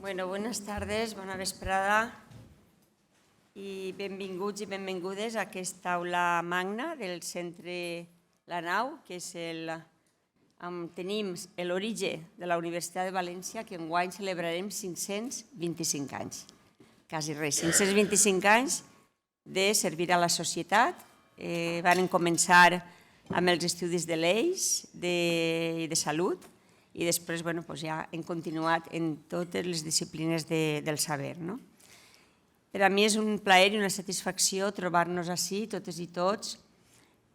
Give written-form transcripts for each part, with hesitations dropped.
Bueno, buenas tardes, bona vesprada i benvinguts i benvingudes a aquesta aula magna del Centre La Nau, que és tenim l'origen de la Universitat de València, que enguany celebrarem 525 anys. Quasi res, 525 anys de servir a la societat. Van començar amb els estudis de lleis i de salut, i després ja hem continuat en totes les disciplines del saber. Per a mi és un plaer i una satisfacció trobar-nos ací, totes i tots,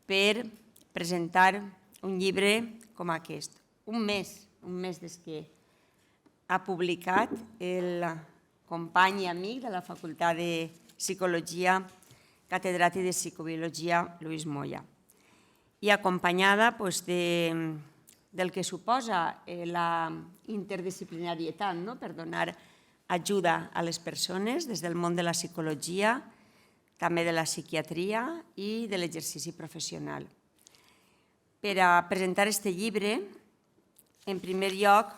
per presentar un llibre com aquest. Un mes des que ha publicat el company i amic de la Facultat de Psicologia, catedràtic de Psicobiologia, Lluís Moya, i acompanyada del que suposa la interdisciplinarietat per donar ajuda a les persones des del món de la psicologia, també de la psiquiatria i de l'exercici professional. Per a presentar aquest llibre, en primer lloc,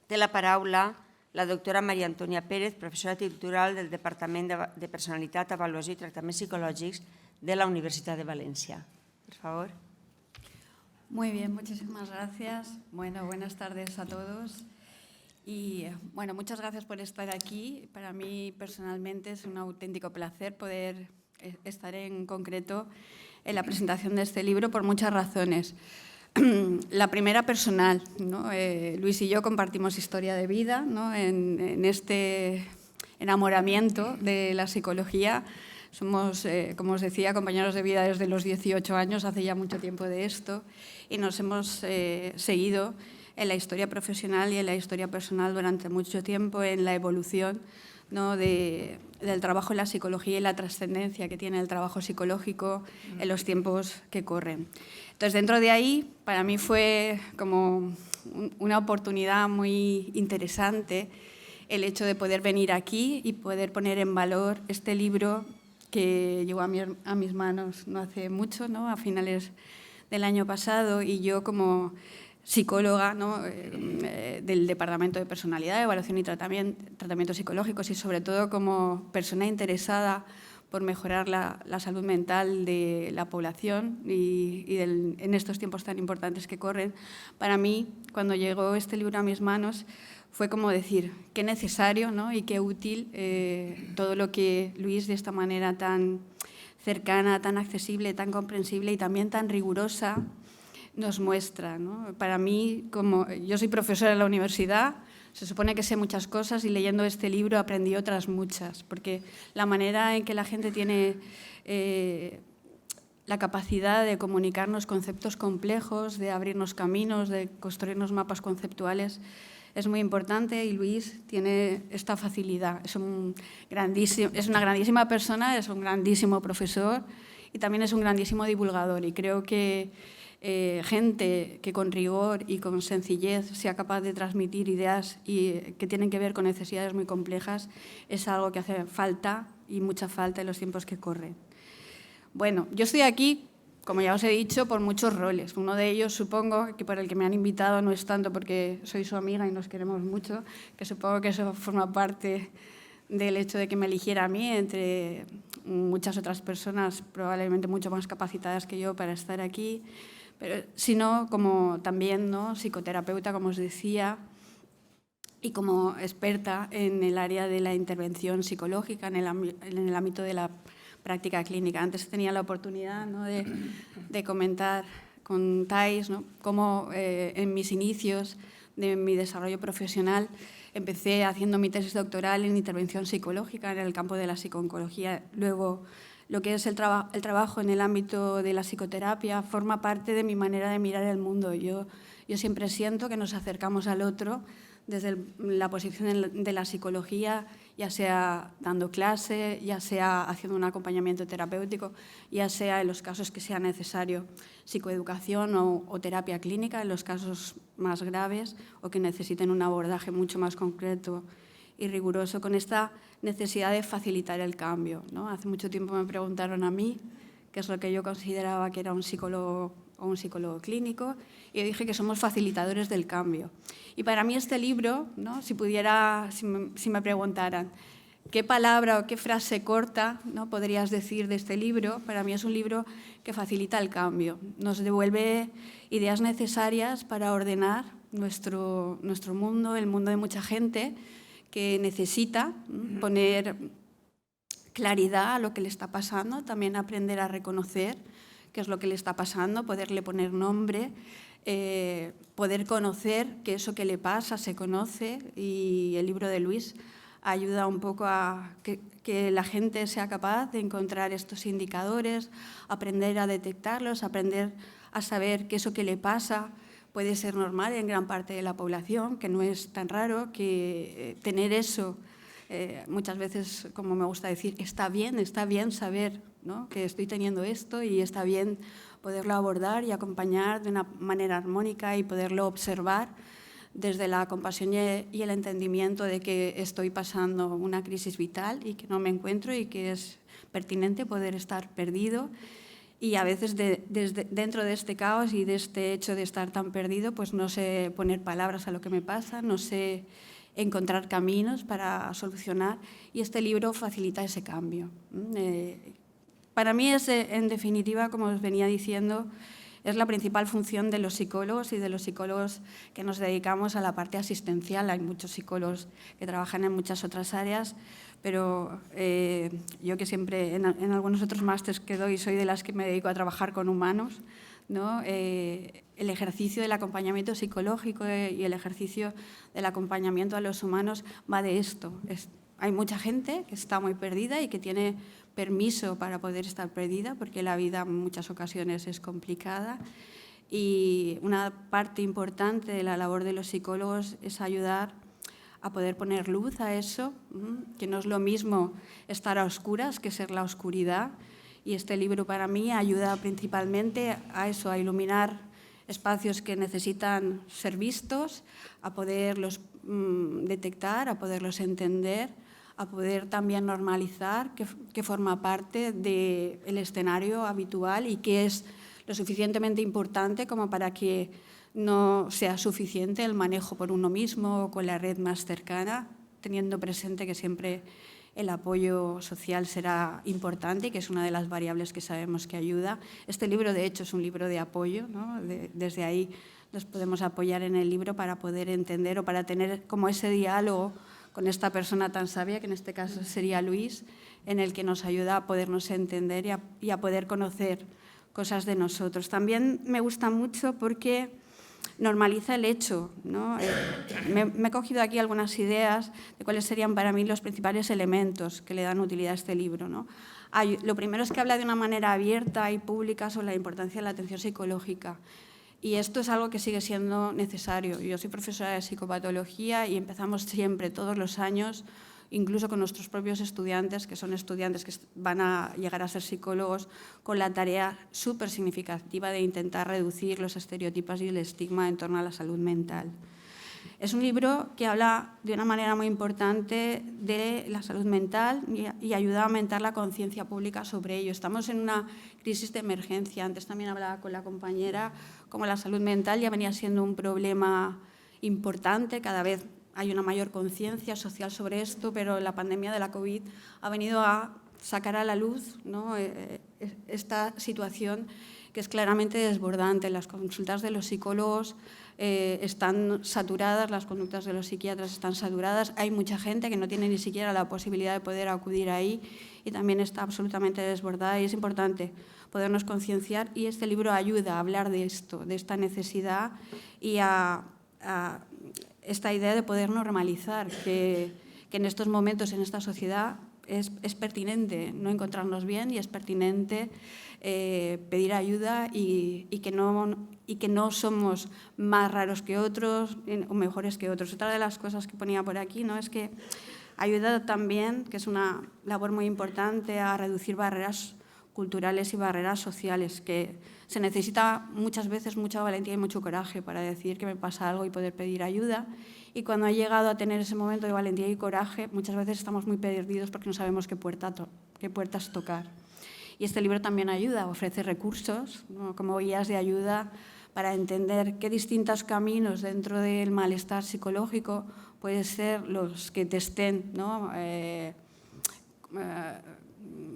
té la paraula la doctora Maria Antònia Pérez, professora titular del Departament de Personalitat, Avaluació i Tractaments Psicològics de la Universitat de València. Per favor. Muy bien, muchísimas gracias. Buenas tardes a todos. Y muchas gracias por estar aquí. Para mí personalmente es un auténtico placer poder estar en concreto en la presentación de este libro por muchas razones. La primera, personal, ¿no? Luis y yo compartimos historia de vida, ¿no? En este enamoramiento de la psicología. Somos, como os decía, compañeros de vida desde los 18 años, hace ya mucho tiempo de esto, y nos hemos seguido en la historia profesional y en la historia personal durante mucho tiempo, en la evolución, ¿no? del trabajo en la psicología y la trascendencia que tiene el trabajo psicológico en los tiempos que corren. Entonces, dentro de ahí, para mí fue como una oportunidad muy interesante el hecho de poder venir aquí y poder poner en valor este libro que llegó a mis manos no hace mucho, ¿no? A finales del año pasado, y yo como psicóloga, ¿no? Del Departamento de Personalidad, Evaluación y Tratamientos Psicológicos, y sobre todo como persona interesada por mejorar la salud mental de la población en estos tiempos tan importantes que corren, para mí, cuando llegó este libro a mis manos, fue como decir, qué necesario, ¿no? Y qué útil todo lo que Luis, de esta manera tan cercana, tan accesible, tan comprensible y también tan rigurosa, nos muestra, ¿no? Para mí, como yo soy profesora en la universidad, se supone que sé muchas cosas, y leyendo este libro aprendí otras muchas, porque la manera en que la gente tiene la capacidad de comunicarnos conceptos complejos, de abrirnos caminos, de construirnos mapas conceptuales, es muy importante, y Luis tiene esta facilidad. Es una grandísima persona, es un grandísimo profesor y también es un grandísimo divulgador, y creo que gente que con rigor y con sencillez sea capaz de transmitir ideas que tienen que ver con necesidades muy complejas es algo que hace falta, y mucha falta, en los tiempos que corren. Bueno, yo estoy aquí, como ya os he dicho, por muchos roles. Uno de ellos, supongo, que por el que me han invitado no es tanto porque soy su amiga y nos queremos mucho, que supongo que eso forma parte del hecho de que me eligiera a mí entre muchas otras personas probablemente mucho más capacitadas que yo para estar aquí, pero sino como también, ¿no? Psicoterapeuta, como os decía, y como experta en el área de la intervención psicológica, en el ámbito de la práctica clínica. Antes tenía la oportunidad, ¿no? de comentar con Thais, ¿no? Cómo en mis inicios de mi desarrollo profesional empecé haciendo mi tesis doctoral en intervención psicológica en el campo de la psico-oncología. Luego, lo que es el trabajo en el ámbito de la psicoterapia forma parte de mi manera de mirar el mundo. Yo siempre siento que nos acercamos al otro desde la posición de la psicología, ya sea dando clase, ya sea haciendo un acompañamiento terapéutico, ya sea en los casos que sea necesario psicoeducación o terapia clínica, en los casos más graves o que necesiten un abordaje mucho más concreto y riguroso, con esta necesidad de facilitar el cambio, ¿no? Hace mucho tiempo me preguntaron a mí qué es lo que yo consideraba que era un psicólogo o un psicólogo clínico, y yo dije que somos facilitadores del cambio. Y para mí este libro, ¿no? Si me preguntaran qué palabra o qué frase corta, ¿no?, podrías decir de este libro, para mí es un libro que facilita el cambio, nos devuelve ideas necesarias para ordenar nuestro mundo, el mundo de mucha gente que necesita poner claridad a lo que le está pasando, también aprender a reconocer qué es lo que le está pasando, poderle poner nombre, poder conocer que eso que le pasa se conoce, y el libro de Luis ayuda un poco a que la gente sea capaz de encontrar estos indicadores, aprender a detectarlos, aprender a saber que eso que le pasa puede ser normal en gran parte de la población, que no es tan raro, que tener eso, muchas veces, como me gusta decir, está bien saber, ¿no?, que estoy teniendo esto, y está bien poderlo abordar y acompañar de una manera armónica y poderlo observar desde la compasión y el entendimiento de que estoy pasando una crisis vital y que no me encuentro y que es pertinente poder estar perdido. Y a veces dentro de este caos y de este hecho de estar tan perdido, pues no sé poner palabras a lo que me pasa, no sé encontrar caminos para solucionar, y este libro facilita ese cambio. Para mí es, en definitiva, como os venía diciendo, es la principal función de los psicólogos y de los psicólogos que nos dedicamos a la parte asistencial. Hay muchos psicólogos que trabajan en muchas otras áreas, pero yo que siempre en algunos otros másteres que doy soy de las que me dedico a trabajar con humanos, ¿no? El ejercicio del acompañamiento psicológico y el ejercicio del acompañamiento a los humanos va de esto. Hay mucha gente que está muy perdida y que tiene permiso para poder estar perdida, porque la vida en muchas ocasiones es complicada, y una parte importante de la labor de los psicólogos es ayudar a poder poner luz a eso, que no es lo mismo estar a oscuras que ser la oscuridad, y este libro para mí ayuda principalmente a eso, a iluminar espacios que necesitan ser vistos, a poderlos detectar, a poderlos entender, a poder también normalizar que forma parte del escenario habitual y que es lo suficientemente importante como para que no sea suficiente el manejo por uno mismo o con la red más cercana, teniendo presente que siempre el apoyo social será importante y que es una de las variables que sabemos que ayuda. Este libro, de hecho, es un libro de apoyo, ¿no? Desde ahí nos podemos apoyar en el libro para poder entender o para tener como ese diálogo con esta persona tan sabia, que en este caso sería Luis, en el que nos ayuda a podernos entender y a poder conocer cosas de nosotros. También me gusta mucho porque normaliza el hecho, ¿no? Me he cogido aquí algunas ideas de cuáles serían para mí los principales elementos que le dan utilidad a este libro, ¿no? Lo primero es que habla de una manera abierta y pública sobre la importancia de la atención psicológica. Y esto es algo que sigue siendo necesario. Yo soy profesora de psicopatología y empezamos siempre, todos los años, incluso con nuestros propios estudiantes, que son estudiantes que van a llegar a ser psicólogos, con la tarea súper significativa de intentar reducir los estereotipos y el estigma en torno a la salud mental. Es un libro que habla de una manera muy importante de la salud mental y ayuda a aumentar la conciencia pública sobre ello. Estamos en una crisis de emergencia. Antes también hablaba con la compañera como la salud mental ya venía siendo un problema importante. Cada vez hay una mayor conciencia social sobre esto, pero la pandemia de la COVID ha venido a sacar a la luz, ¿no?, esta situación que es claramente desbordante. Las consultas de los psicólogos están saturadas, las conductas de los psiquiatras están saturadas, hay mucha gente que no tiene ni siquiera la posibilidad de poder acudir ahí y también está absolutamente desbordada, y es importante podernos concienciar, y este libro ayuda a hablar de esto, de esta necesidad y a esta idea de poder normalizar que en estos momentos, en esta sociedad, es pertinente no encontrarnos bien y es pertinente pedir ayuda y que no somos más raros que otros o mejores que otros. Otra de las cosas que ponía por aquí, ¿no?, es que ayuda también, que es una labor muy importante, a reducir barreras culturales y barreras sociales, que se necesita muchas veces mucha valentía y mucho coraje para decir que me pasa algo y poder pedir ayuda. Y cuando he llegado a tener ese momento de valentía y coraje, muchas veces estamos muy perdidos porque no sabemos qué puertas tocar. Y este libro también ayuda, ofrece recursos, ¿no?, como guías de ayuda para entender qué distintos caminos dentro del malestar psicológico pueden ser los que te estén, ¿no?,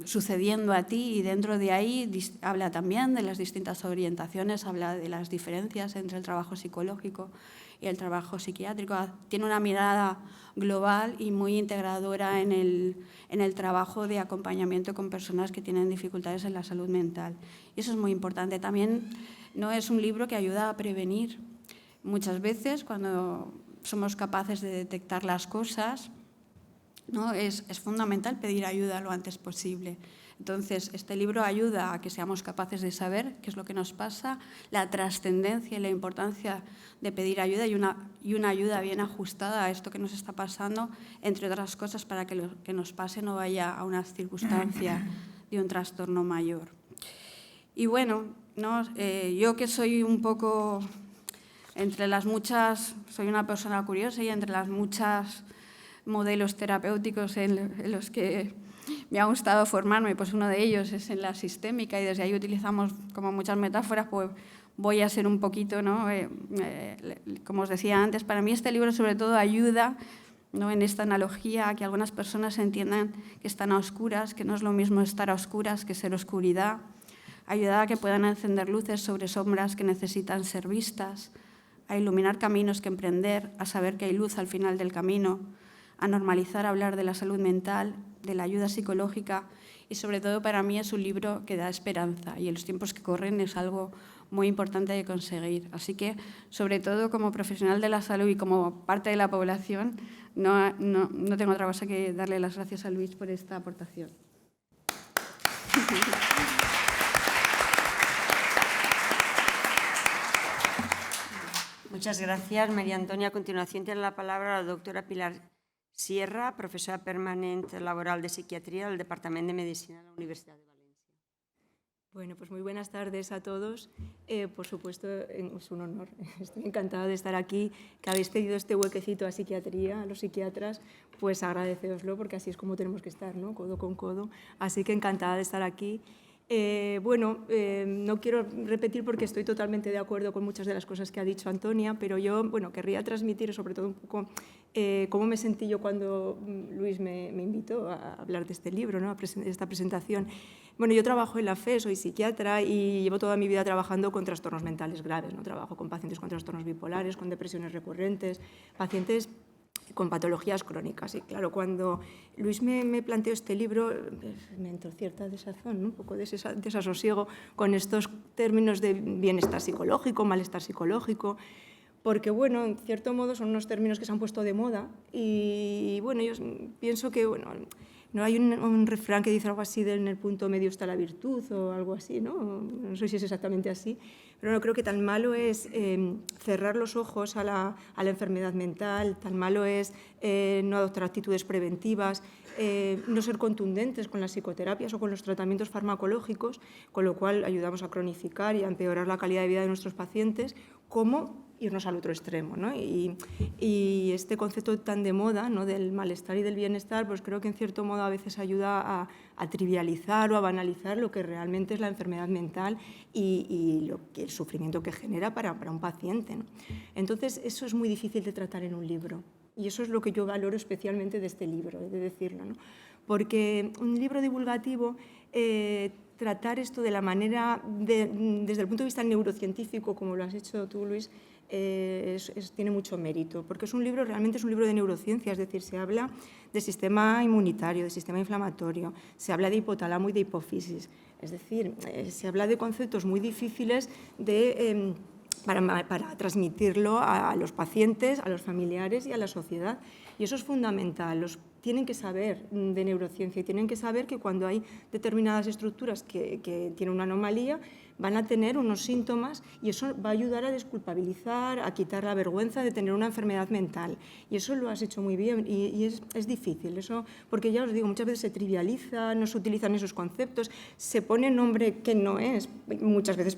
sucediendo a ti, y dentro de ahí habla también de las distintas orientaciones, habla de las diferencias entre el trabajo psicológico y el trabajo psiquiátrico. Tiene una mirada global y muy integradora en el trabajo de acompañamiento con personas que tienen dificultades en la salud mental. Y eso es muy importante. También no es un libro que ayuda a prevenir. Muchas veces, cuando somos capaces de detectar las cosas, ¿no?, es fundamental pedir ayuda lo antes posible. Entonces, este libro ayuda a que seamos capaces de saber qué es lo que nos pasa, la trascendencia y la importancia de pedir ayuda, y una ayuda bien ajustada a esto que nos está pasando, entre otras cosas, para que lo que nos pase no vaya a una circunstancia de un trastorno mayor. Y bueno, ¿no?, yo que soy un poco, entre las muchas, soy una persona curiosa, y entre las muchas modelos terapéuticos en los que me ha gustado formarme, pues uno de ellos es en la sistémica, y desde ahí utilizamos como muchas metáforas, pues voy a ser un poquito, ¿no?, como os decía antes, para mí este libro sobre todo ayuda, ¿no?, en esta analogía, a que algunas personas entiendan que están a oscuras, que no es lo mismo estar a oscuras que ser oscuridad, ayuda a que puedan encender luces sobre sombras que necesitan ser vistas, a iluminar caminos que emprender, a saber que hay luz al final del camino, a normalizar hablar de la salud mental, de la ayuda psicológica, y sobre todo para mí es un libro que da esperanza, y en los tiempos que corren es algo muy importante de conseguir. Así que, sobre todo como profesional de la salud y como parte de la población, no tengo otra cosa que darle las gracias a Luis por esta aportación. Muchas gracias, María Antonia. A continuación tiene la palabra la doctora Pilar Sierra, profesora permanente laboral de psiquiatría del Departamento de Medicina de la Universidad de Valencia. Bueno, pues muy buenas tardes a todos. Por supuesto, es un honor. Estoy encantada de estar aquí, que habéis pedido este huequecito a psiquiatría, a los psiquiatras, pues agradeceoslo, porque así es como tenemos que estar, ¿no?, codo con codo. Así que encantada de estar aquí. No quiero repetir porque estoy totalmente de acuerdo con muchas de las cosas que ha dicho Antonia, pero yo, querría transmitir sobre todo un poco cómo me sentí yo cuando Luis me invitó a hablar de este libro, ¿no?, a esta presentación. Bueno, yo trabajo en la FE, soy psiquiatra y llevo toda mi vida trabajando con trastornos mentales graves, ¿no? Trabajo con pacientes con trastornos bipolares, con depresiones recurrentes, pacientes con patologías crónicas. Y claro, cuando Luis me planteó este libro, me entró cierta desazón, ¿no?, un poco de desasosiego con estos términos de bienestar psicológico, malestar psicológico, porque, bueno, en cierto modo son unos términos que se han puesto de moda y, bueno, yo pienso que, bueno, no hay un refrán que dice algo así de en el punto medio está la virtud o algo así, ¿no? No sé si es exactamente así, pero no creo que tan malo es cerrar los ojos a la enfermedad mental, tan malo es no adoptar actitudes preventivas, no ser contundentes con las psicoterapias o con los tratamientos farmacológicos, con lo cual ayudamos a cronificar y a empeorar la calidad de vida de nuestros pacientes, como irnos al otro extremo, ¿no? Y este concepto tan de moda, ¿no?, del malestar y del bienestar, pues creo que en cierto modo a veces ayuda a trivializar o a banalizar lo que realmente es la enfermedad mental y el sufrimiento que genera para un paciente, ¿no? Entonces, eso es muy difícil de tratar en un libro. Y eso es lo que yo valoro especialmente de este libro, he de decirlo, ¿no? Porque un libro divulgativo, tratar esto de la manera, desde el punto de vista neurocientífico, como lo has hecho tú, Luis, tiene mucho mérito, porque realmente es un libro de neurociencia, es decir, se habla del sistema inmunitario, del sistema inflamatorio, se habla de hipotálamo y de hipofisis, es decir, se habla de conceptos muy difíciles para transmitirlo a los pacientes, a los familiares y a la sociedad. Y eso es fundamental. Tienen que saber de neurociencia y tienen que saber que cuando hay determinadas estructuras que tienen una anomalía, van a tener unos síntomas y eso va a ayudar a desculpabilizar, a quitar la vergüenza de tener una enfermedad mental. Y eso lo has hecho muy bien y es difícil, eso, porque ya os digo, muchas veces se trivializa, no se utilizan esos conceptos, se pone nombre que no es, muchas veces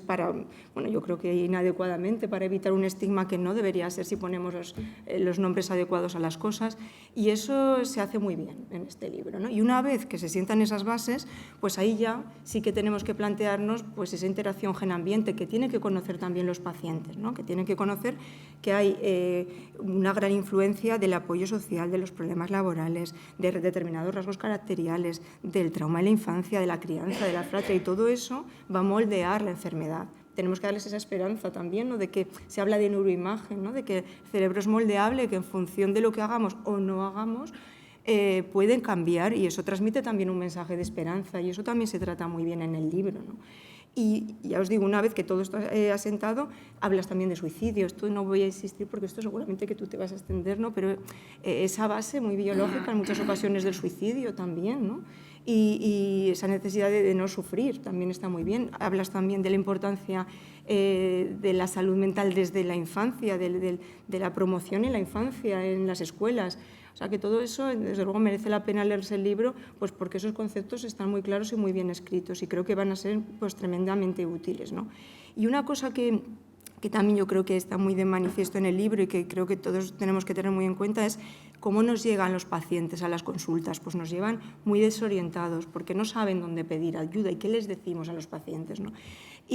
yo creo que inadecuadamente, para evitar un estigma que no debería ser si ponemos los nombres adecuados a las cosas, y eso se hace muy bien en este libro, ¿no? Y una vez que se sientan esas bases, pues ahí ya sí que tenemos que plantearnos pues esa interacción gen-ambiente que tienen que conocer también los pacientes, ¿no? Que tienen que conocer que hay una gran influencia del apoyo social, de los problemas laborales, de determinados rasgos caracteriales, del trauma de la infancia, de la crianza, de la fratria, y todo eso va a moldear la enfermedad. Tenemos que darles esa esperanza también, ¿no? De que se habla de neuroimagen, ¿no? De que el cerebro es moldeable, que en función de lo que hagamos o no hagamos, pueden cambiar, y eso transmite también un mensaje de esperanza, y eso también se trata muy bien en el libro, ¿no? Y ya os digo, una vez que todo esto asentado, hablas también de suicidio. Esto no voy a insistir porque esto seguramente que tú te vas a extender, ¿no? Pero esa base muy biológica en muchas ocasiones del suicidio también, ¿no? Y esa necesidad de no sufrir también está muy bien. Hablas también de la importancia de la salud mental desde la infancia, de la promoción en la infancia, en las escuelas. O sea, que todo eso, desde luego, merece la pena leerse el libro, pues porque esos conceptos están muy claros y muy bien escritos, y creo que van a ser pues tremendamente útiles, ¿no? Y una cosa que también yo creo que está muy de manifiesto en el libro y que creo que todos tenemos que tener muy en cuenta es cómo nos llegan los pacientes a las consultas. Pues nos llevan muy desorientados porque no saben dónde pedir ayuda y qué les decimos a los pacientes, ¿no?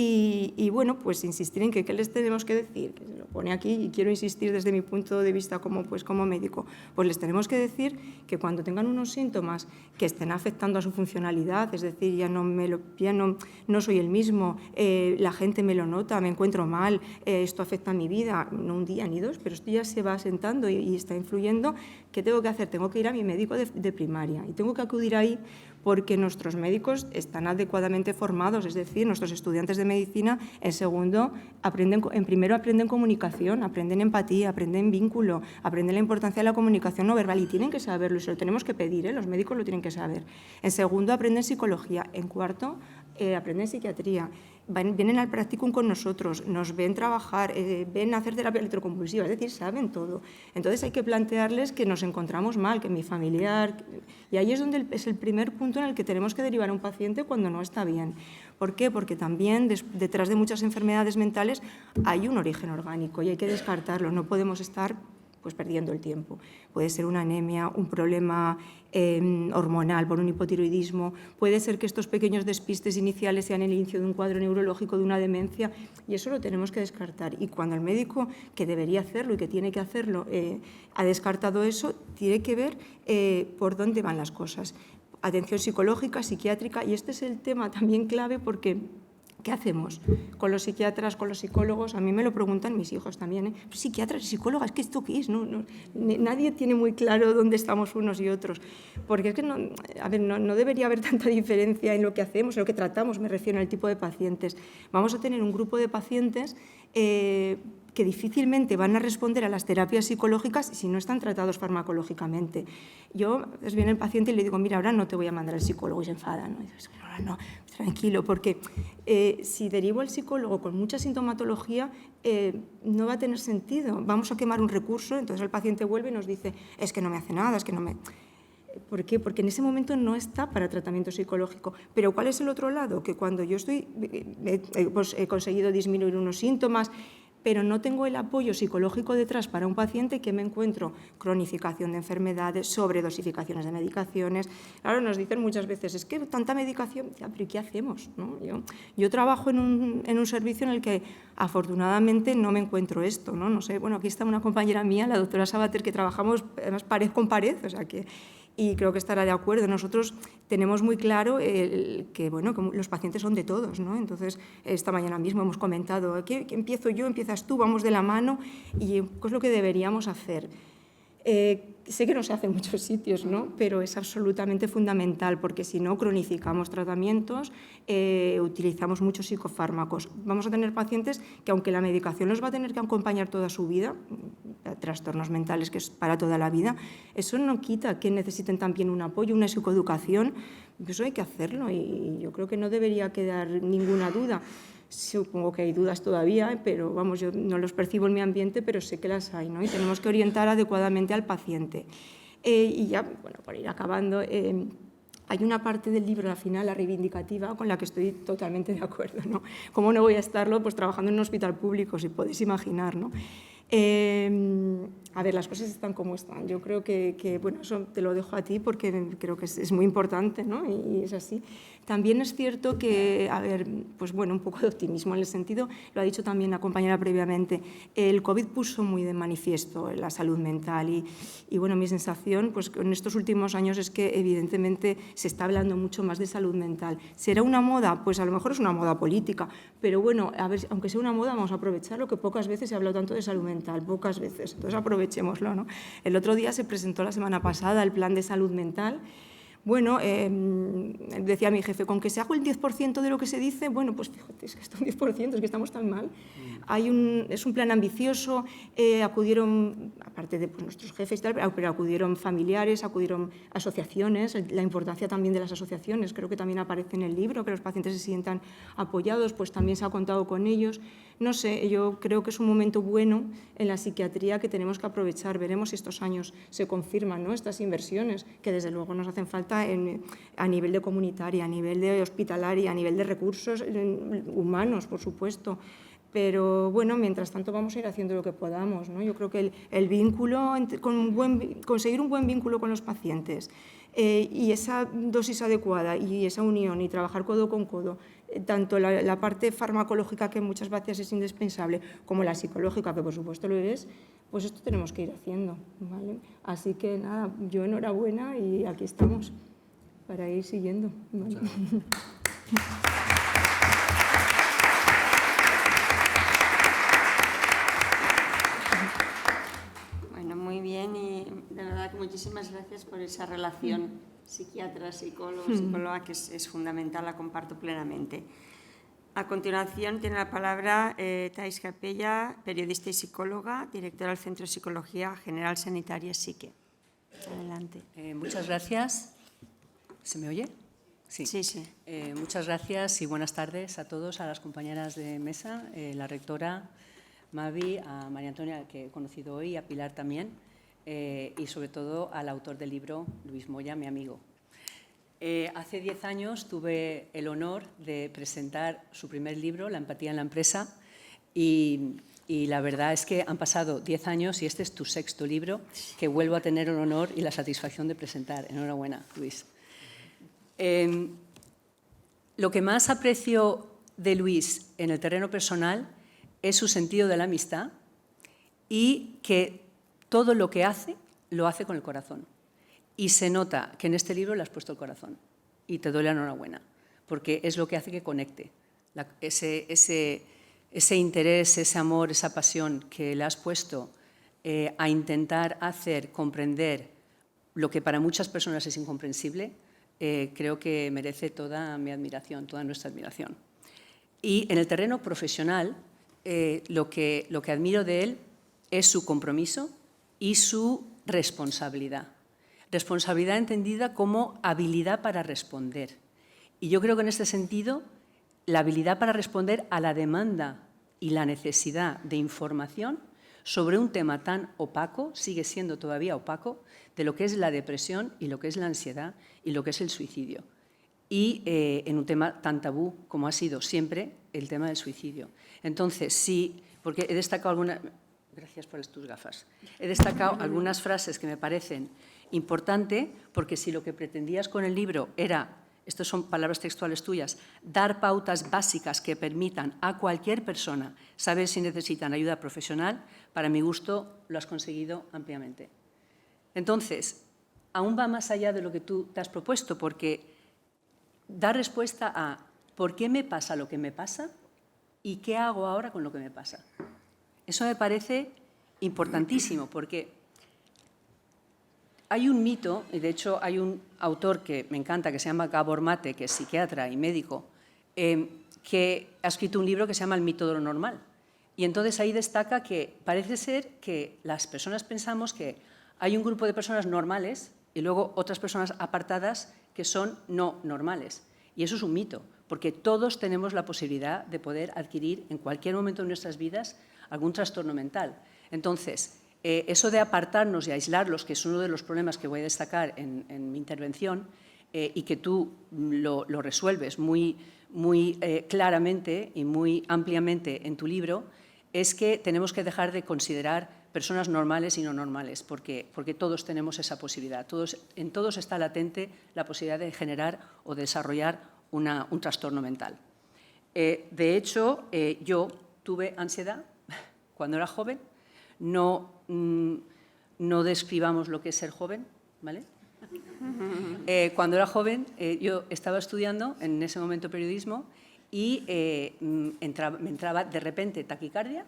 Y bueno, pues insistir en que qué les tenemos que decir, que se lo pone aquí y quiero insistir desde mi punto de vista como médico, pues les tenemos que decir que cuando tengan unos síntomas que estén afectando a su funcionalidad, es decir, ya no soy el mismo, la gente me lo nota, me encuentro mal, esto afecta a mi vida, no un día ni dos, pero esto ya se va asentando y está influyendo, ¿qué tengo que hacer? Tengo que ir a mi médico de primaria y tengo que acudir ahí porque nuestros médicos están adecuadamente formados, es decir, nuestros estudiantes de medicina en primero aprenden comunicación, aprenden empatía, aprenden vínculo, aprenden la importancia de la comunicación no verbal y tienen que saberlo y se lo tenemos que pedir, los médicos lo tienen que saber. En segundo aprenden psicología, en cuarto aprenden psiquiatría. Vienen al practicum con nosotros, nos ven trabajar, ven hacer terapia electroconvulsiva, es decir, saben todo. Entonces hay que plantearles que nos encontramos mal, que mi familiar... Y ahí es donde es el primer punto en el que tenemos que derivar a un paciente cuando no está bien. ¿Por qué? Porque también detrás de muchas enfermedades mentales hay un origen orgánico y hay que descartarlo, no podemos estar pues perdiendo el tiempo. Puede ser una anemia, un problema hormonal por un hipotiroidismo, puede ser que estos pequeños despistes iniciales sean el inicio de un cuadro neurológico, de una demencia, y eso lo tenemos que descartar. Y cuando el médico, que debería hacerlo y que tiene que hacerlo, ha descartado eso, tiene que ver por dónde van las cosas. Atención psicológica, psiquiátrica, y este es el tema también clave porque... ¿Qué hacemos con los psiquiatras, con los psicólogos? A mí me lo preguntan mis hijos también, psiquiatras y psicólogas, ¿qué esto qué es? Nadie tiene muy claro dónde estamos unos y otros, porque es que no debería haber tanta diferencia en lo que hacemos, en lo que tratamos, me refiero al tipo de pacientes. Vamos a tener un grupo de pacientes que difícilmente van a responder a las terapias psicológicas si no están tratados farmacológicamente. Yo, viene el paciente y le digo, mira, ahora no te voy a mandar al psicólogo, y se enfada, ¿no? Y dices, no, tranquilo, porque si derivo al psicólogo con mucha sintomatología, no va a tener sentido. Vamos a quemar un recurso, entonces el paciente vuelve y nos dice, es que no me hace nada, es que no me... ¿Por qué? Porque en ese momento no está para tratamiento psicológico. Pero ¿cuál es el otro lado? Que cuando yo he conseguido disminuir unos síntomas, pero no tengo el apoyo psicológico detrás para un paciente, que me encuentro cronificación de enfermedades, sobredosificaciones de medicaciones. Claro, nos dicen muchas veces, es que tanta medicación, ya, pero ¿y qué hacemos? ¿No? Yo trabajo en un servicio en el que afortunadamente no me encuentro esto, ¿no? No sé, bueno, aquí está una compañera mía, la doctora Sabater, que trabajamos además pared con pared, o sea que... Y creo que estará de acuerdo. Nosotros tenemos muy claro que los pacientes son de todos, ¿no? Entonces, esta mañana mismo hemos comentado, ¿qué empiezo yo? ¿Empiezas tú? Vamos de la mano. Y ¿qué es lo que deberíamos hacer? Sé que no se hace en muchos sitios, ¿no? Pero es absolutamente fundamental, porque si no cronificamos tratamientos, utilizamos muchos psicofármacos. Vamos a tener pacientes que, aunque la medicación los va a tener que acompañar toda su vida, trastornos mentales que es para toda la vida, eso no quita que necesiten también un apoyo, una psicoeducación. Eso hay que hacerlo y yo creo que no debería quedar ninguna duda. Supongo que hay dudas todavía, pero vamos, yo no los percibo en mi ambiente, pero sé que las hay, ¿no? Y tenemos que orientar adecuadamente al paciente. Y ya, bueno, por ir acabando, hay una parte del libro, la final, la reivindicativa, con la que estoy totalmente de acuerdo, ¿no? ¿Cómo no voy a estarlo? Pues trabajando en un hospital público, si podéis imaginar, ¿no? A ver, las cosas están como están. Yo creo que bueno, eso te lo dejo a ti porque creo que es muy importante, ¿no? Y es así. También es cierto que, a ver, pues bueno, un poco de optimismo en el sentido, lo ha dicho también la compañera previamente, el COVID puso muy de manifiesto la salud mental y bueno, mi sensación pues en estos últimos años es que evidentemente se está hablando mucho más de salud mental. ¿Será una moda? Pues a lo mejor es una moda política, pero bueno, a ver, aunque sea una moda, vamos a aprovecharlo, que pocas veces se ha hablado tanto de salud mental, pocas veces, entonces aprovechémoslo, ¿no? El otro día se presentó la semana pasada el plan de salud mental. Bueno, decía mi jefe, con que se haga el 10% de lo que se dice, bueno, pues fíjate, es que está un 10%, es que estamos tan mal. Es un plan ambicioso, acudieron, aparte de pues, nuestros jefes y tal, pero acudieron familiares, acudieron asociaciones, la importancia también de las asociaciones, creo que también aparece en el libro, que los pacientes se sientan apoyados, pues también se ha contado con ellos. No sé, yo creo que es un momento bueno en la psiquiatría que tenemos que aprovechar. Veremos si estos años se confirman, ¿no? Estas inversiones que desde luego nos hacen falta a nivel de comunitaria, a nivel de hospitalaria, a nivel de recursos humanos, por supuesto. Pero bueno, mientras tanto vamos a ir haciendo lo que podamos, ¿no? Yo creo que el vínculo, conseguir un buen vínculo con los pacientes y esa dosis adecuada y esa unión y trabajar codo con codo, tanto la parte farmacológica, que muchas veces es indispensable, como la psicológica, que por supuesto lo es, pues esto tenemos que ir haciendo, ¿vale? Así que nada, yo enhorabuena y aquí estamos para ir siguiendo, ¿vale? Bueno, muy bien y de verdad que muchísimas gracias por esa relación psiquiatra-psicólogo, psicóloga, que es fundamental, la comparto plenamente. A continuación tiene la palabra Thais Capella, periodista y psicóloga, directora del Centro de Psicología General Sanitaria Psique. Adelante. Muchas gracias. ¿Se me oye? Sí. Sí, sí. Muchas gracias y buenas tardes a todos, a las compañeras de mesa, la rectora Mavi, a María Antonia, que he conocido hoy, a Pilar también, y sobre todo al autor del libro, Luis Moya, mi amigo. Hace 10 años tuve el honor de presentar su primer libro, La empatía en la empresa, y la verdad es que han pasado 10 años y este es tu 6º libro que vuelvo a tener el honor y la satisfacción de presentar. Enhorabuena, Luis. Lo que más aprecio de Luis en el terreno personal es su sentido de la amistad y que todo lo que hace, lo hace con el corazón. Y se nota que en este libro le has puesto el corazón y te doy la enhorabuena, porque es lo que hace que conecte. Ese interés, ese amor, esa pasión que le has puesto a intentar hacer comprender lo que para muchas personas es incomprensible, creo que merece toda mi admiración, toda nuestra admiración. Y en el terreno profesional, lo que admiro de él es su compromiso y su responsabilidad. Responsabilidad entendida como habilidad para responder. Y yo creo que en este sentido, la habilidad para responder a la demanda y la necesidad de información sobre un tema tan opaco, sigue siendo todavía opaco, de lo que es la depresión y lo que es la ansiedad y lo que es el suicidio. Y en un tema tan tabú como ha sido siempre el tema del suicidio. Entonces, sí, porque he destacado algunas... Gracias por tus gafas. He destacado algunas frases que me parecen importantes, porque si lo que pretendías con el libro era, estas son palabras textuales tuyas, dar pautas básicas que permitan a cualquier persona saber si necesitan ayuda profesional, para mi gusto lo has conseguido ampliamente. Entonces, aún va más allá de lo que tú te has propuesto, porque da respuesta a ¿por qué me pasa lo que me pasa y qué hago ahora con lo que me pasa? Eso me parece importantísimo, porque hay un mito, y de hecho hay un autor que me encanta, que se llama Gabor Mate, que es psiquiatra y médico, que ha escrito un libro que se llama El mito de lo normal. Y entonces ahí destaca que parece ser que las personas pensamos que hay un grupo de personas normales y luego otras personas apartadas que son no normales. Y eso es un mito, porque todos tenemos la posibilidad de poder adquirir en cualquier momento de nuestras vidas algún trastorno mental. Entonces, eso de apartarnos y aislarlos, que es uno de los problemas que voy a destacar en mi intervención, y que tú lo resuelves muy claramente y muy ampliamente en tu libro, es que tenemos que dejar de considerar personas normales y no normales, porque todos tenemos esa posibilidad. En todos está latente la posibilidad de generar o de desarrollar un trastorno mental. De hecho, yo tuve ansiedad cuando era joven. No describamos lo que es ser joven, ¿vale? Cuando era joven, yo estaba estudiando en ese momento periodismo y me entraba de repente taquicardia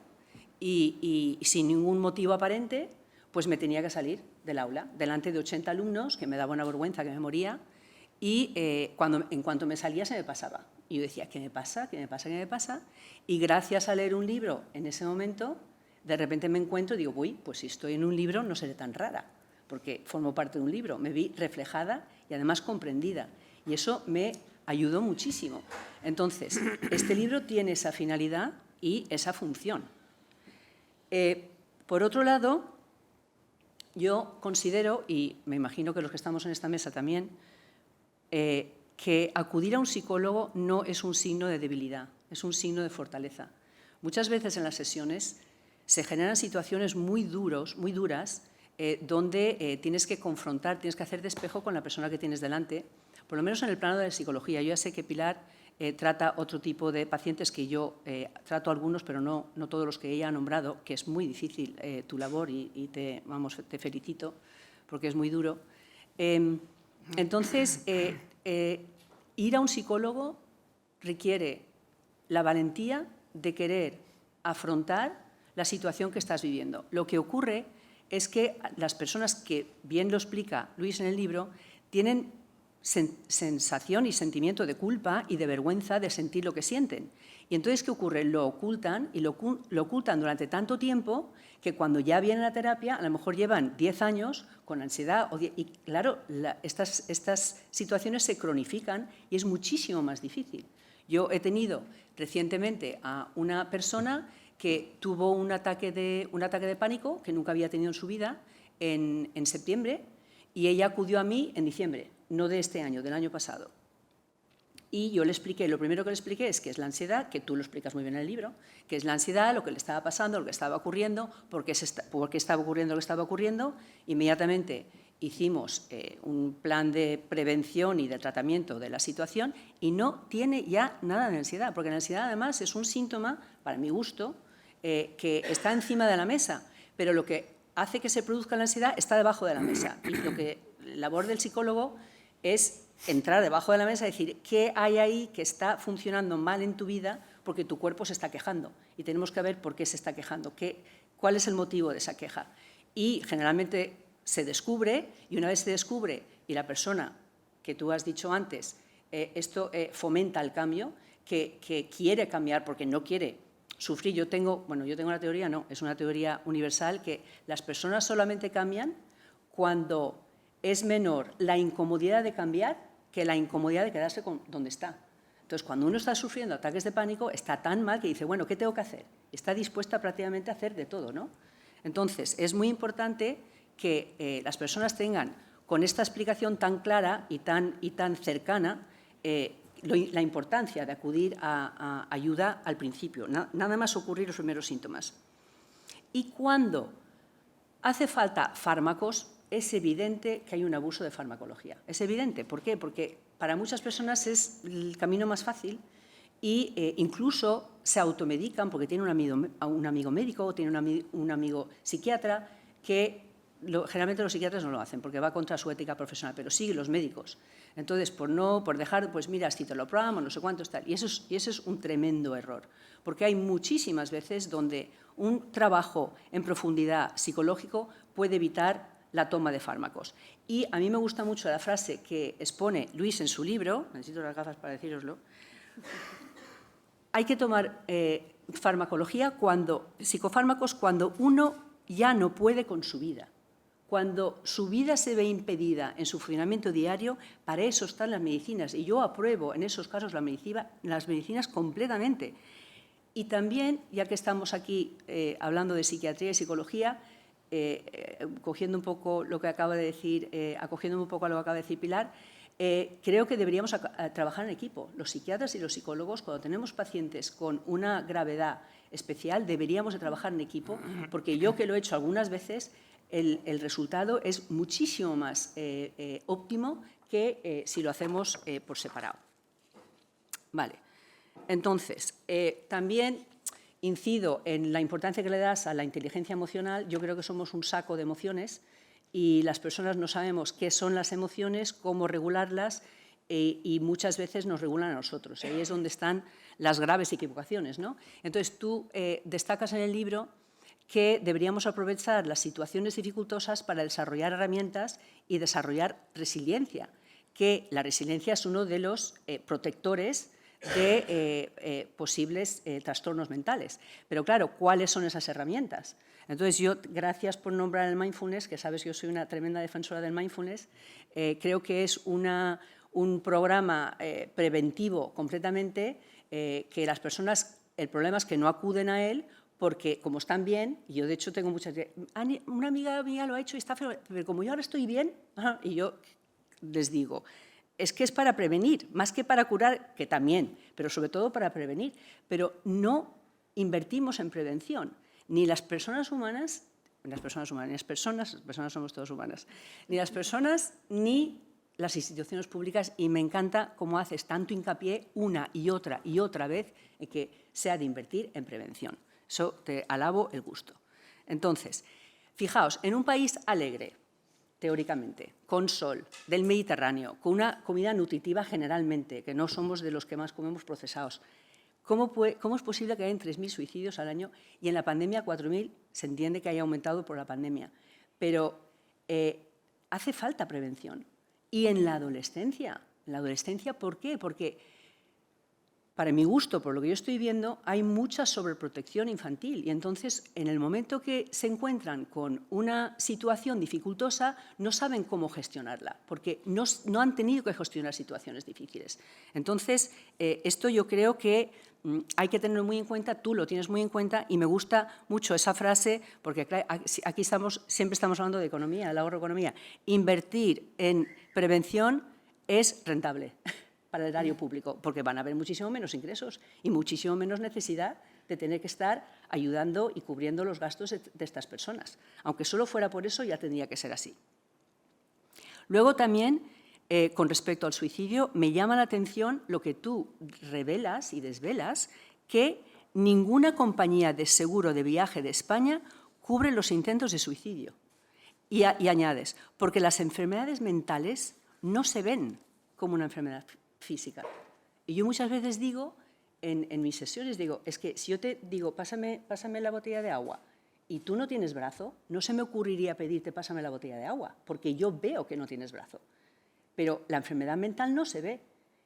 y sin ningún motivo aparente, pues me tenía que salir del aula, delante de 80 alumnos, que me daba una vergüenza, que me moría, y en cuanto me salía se me pasaba. Y yo decía, ¿qué me pasa? ¿Qué me pasa? ¿Qué me pasa? Y gracias a leer un libro en ese momento, de repente me encuentro y digo, uy, pues si estoy en un libro no seré tan rara, porque formo parte de un libro. Me vi reflejada y además comprendida. Y eso me ayudó muchísimo. Entonces, este libro tiene esa finalidad y esa función. Por otro lado, yo considero, y me imagino que los que estamos en esta mesa también, que acudir a un psicólogo no es un signo de debilidad, es un signo de fortaleza. Muchas veces en las sesiones se generan situaciones muy duras, donde tienes que confrontar, tienes que hacer de espejo con la persona que tienes delante, por lo menos en el plano de la psicología. Yo ya sé que Pilar trata otro tipo de pacientes, que yo trato algunos, pero no todos los que ella ha nombrado, que es muy difícil tu labor y te felicito porque es muy duro. Entonces, ir a un psicólogo requiere la valentía de querer afrontar la situación que estás viviendo. Lo que ocurre es que las personas que, bien lo explica Luis en el libro, tienen sensación y sentimiento de culpa y de vergüenza de sentir lo que sienten. Y entonces, ¿qué ocurre? Lo ocultan, y lo ocultan durante tanto tiempo que cuando ya vienen a terapia, a lo mejor llevan 10 años con ansiedad. Y claro, estas situaciones se cronifican y es muchísimo más difícil. Yo he tenido recientemente a una persona que tuvo un ataque de pánico que nunca había tenido en su vida en septiembre, y ella acudió a mí en diciembre, no de este año, del año pasado. Y yo le expliqué, lo primero que le expliqué es qué es la ansiedad, que tú lo explicas muy bien en el libro, qué es la ansiedad, lo que le estaba pasando, lo que estaba ocurriendo, por qué estaba ocurriendo lo que estaba ocurriendo. Inmediatamente hicimos un plan de prevención y de tratamiento de la situación, y no tiene ya nada de ansiedad, porque la ansiedad además es un síntoma, para mi gusto, que está encima de la mesa, pero lo que hace que se produzca la ansiedad está debajo de la mesa. Y la labor del psicólogo es entrar debajo de la mesa y decir qué hay ahí que está funcionando mal en tu vida porque tu cuerpo se está quejando. Y tenemos que ver por qué se está quejando, cuál es el motivo de esa queja. Y generalmente se descubre, y una vez se descubre y la persona que tú has dicho antes, esto fomenta el cambio, que quiere cambiar porque no quiere sufrir. Yo tengo una teoría, no, es una teoría universal, que las personas solamente cambian cuando es menor la incomodidad de cambiar que la incomodidad de quedarse donde está. Entonces, cuando uno está sufriendo ataques de pánico, está tan mal que dice, bueno, ¿qué tengo que hacer? Está dispuesta prácticamente a hacer de todo, ¿no? Entonces, es muy importante que las personas tengan, con esta explicación tan clara y tan cercana, la importancia de acudir a ayuda al principio, nada más ocurrir los primeros síntomas. Y cuando hace falta fármacos, es evidente que hay un abuso de farmacología. Es evidente. ¿Por qué? Porque para muchas personas es el camino más fácil, e incluso se automedican porque tienen un amigo médico o tienen un amigo psiquiatra, que generalmente los psiquiatras no lo hacen porque va contra su ética profesional, pero sí los médicos. Entonces, por dejar, pues mira, citalopram o no sé cuántos tal. Y eso es un tremendo error, porque hay muchísimas veces donde un trabajo en profundidad psicológico puede evitar la toma de fármacos. Y a mí me gusta mucho la frase que expone Luis en su libro, necesito las gafas para decíroslo, hay que tomar psicofármacos cuando uno ya no puede con su vida, cuando su vida se ve impedida en su funcionamiento diario, para eso están las medicinas. Y yo apruebo en esos casos las medicinas completamente. Y también, ya que estamos aquí hablando de psiquiatría y psicología, cogiendo un poco lo que acaba de decir, acogiendo un poco a lo que acaba de decir Pilar, creo que deberíamos trabajar en equipo. Los psiquiatras y los psicólogos, cuando tenemos pacientes con una gravedad especial, deberíamos de trabajar en equipo, porque yo que lo he hecho algunas veces, el resultado es muchísimo más óptimo que si lo hacemos por separado. Vale. Entonces, también incido en la importancia que le das a la inteligencia emocional. Yo creo que somos un saco de emociones y las personas no sabemos qué son las emociones, cómo regularlas y muchas veces nos regulan a nosotros. Ahí es donde están las graves equivocaciones, ¿no? Entonces, tú destacas en el libro que deberíamos aprovechar las situaciones dificultosas para desarrollar herramientas y desarrollar resiliencia, que la resiliencia es uno de los protectores de posibles trastornos mentales. Pero claro, ¿cuáles son esas herramientas? Entonces yo, gracias por nombrar el mindfulness, que sabes que yo soy una tremenda defensora del mindfulness, creo que es un programa preventivo completamente, que las personas, el problema es que no acuden a él porque como están bien, y yo de hecho tengo muchas... Una amiga mía lo ha hecho y está feo, pero como yo ahora estoy bien, y yo les digo... Es que es para prevenir, más que para curar, que también, pero sobre todo para prevenir. Pero no invertimos en prevención. Ni las personas humanas, las personas somos todas humanas, ni las personas ni las instituciones públicas, y me encanta cómo haces tanto hincapié una y otra vez en que sea de invertir en prevención. Eso te alabo el gusto. Entonces, fijaos, en un país alegre, teóricamente, con sol, del Mediterráneo, con una comida nutritiva generalmente, que no somos de los que más comemos procesados. ¿Cómo es posible que hayan 3.000 suicidios al año y en la pandemia 4.000? Se entiende que haya aumentado por la pandemia, pero hace falta prevención. Y en la adolescencia, ¿por qué? Porque, para mi gusto, por lo que yo estoy viendo, hay mucha sobreprotección infantil y entonces, en el momento que se encuentran con una situación dificultosa, no saben cómo gestionarla, porque no han tenido que gestionar situaciones difíciles. Entonces, esto yo creo que hay que tenerlo muy en cuenta, tú lo tienes muy en cuenta y me gusta mucho esa frase, porque aquí siempre estamos hablando de economía, de la ahorro-economía. Invertir en prevención es rentable para el erario público, porque van a haber muchísimo menos ingresos y muchísimo menos necesidad de tener que estar ayudando y cubriendo los gastos de estas personas. Aunque solo fuera por eso, ya tendría que ser así. Luego también, con respecto al suicidio, me llama la atención lo que tú revelas y desvelas, que ninguna compañía de seguro de viaje de España cubre los intentos de suicidio. Y añades, porque las enfermedades mentales no se ven como una enfermedad física. Y yo muchas veces digo, en mis sesiones, digo, es que si yo te digo, pásame la botella de agua, y tú no tienes brazo, no se me ocurriría pedirte pásame la botella de agua, porque yo veo que no tienes brazo. Pero la enfermedad mental no se ve.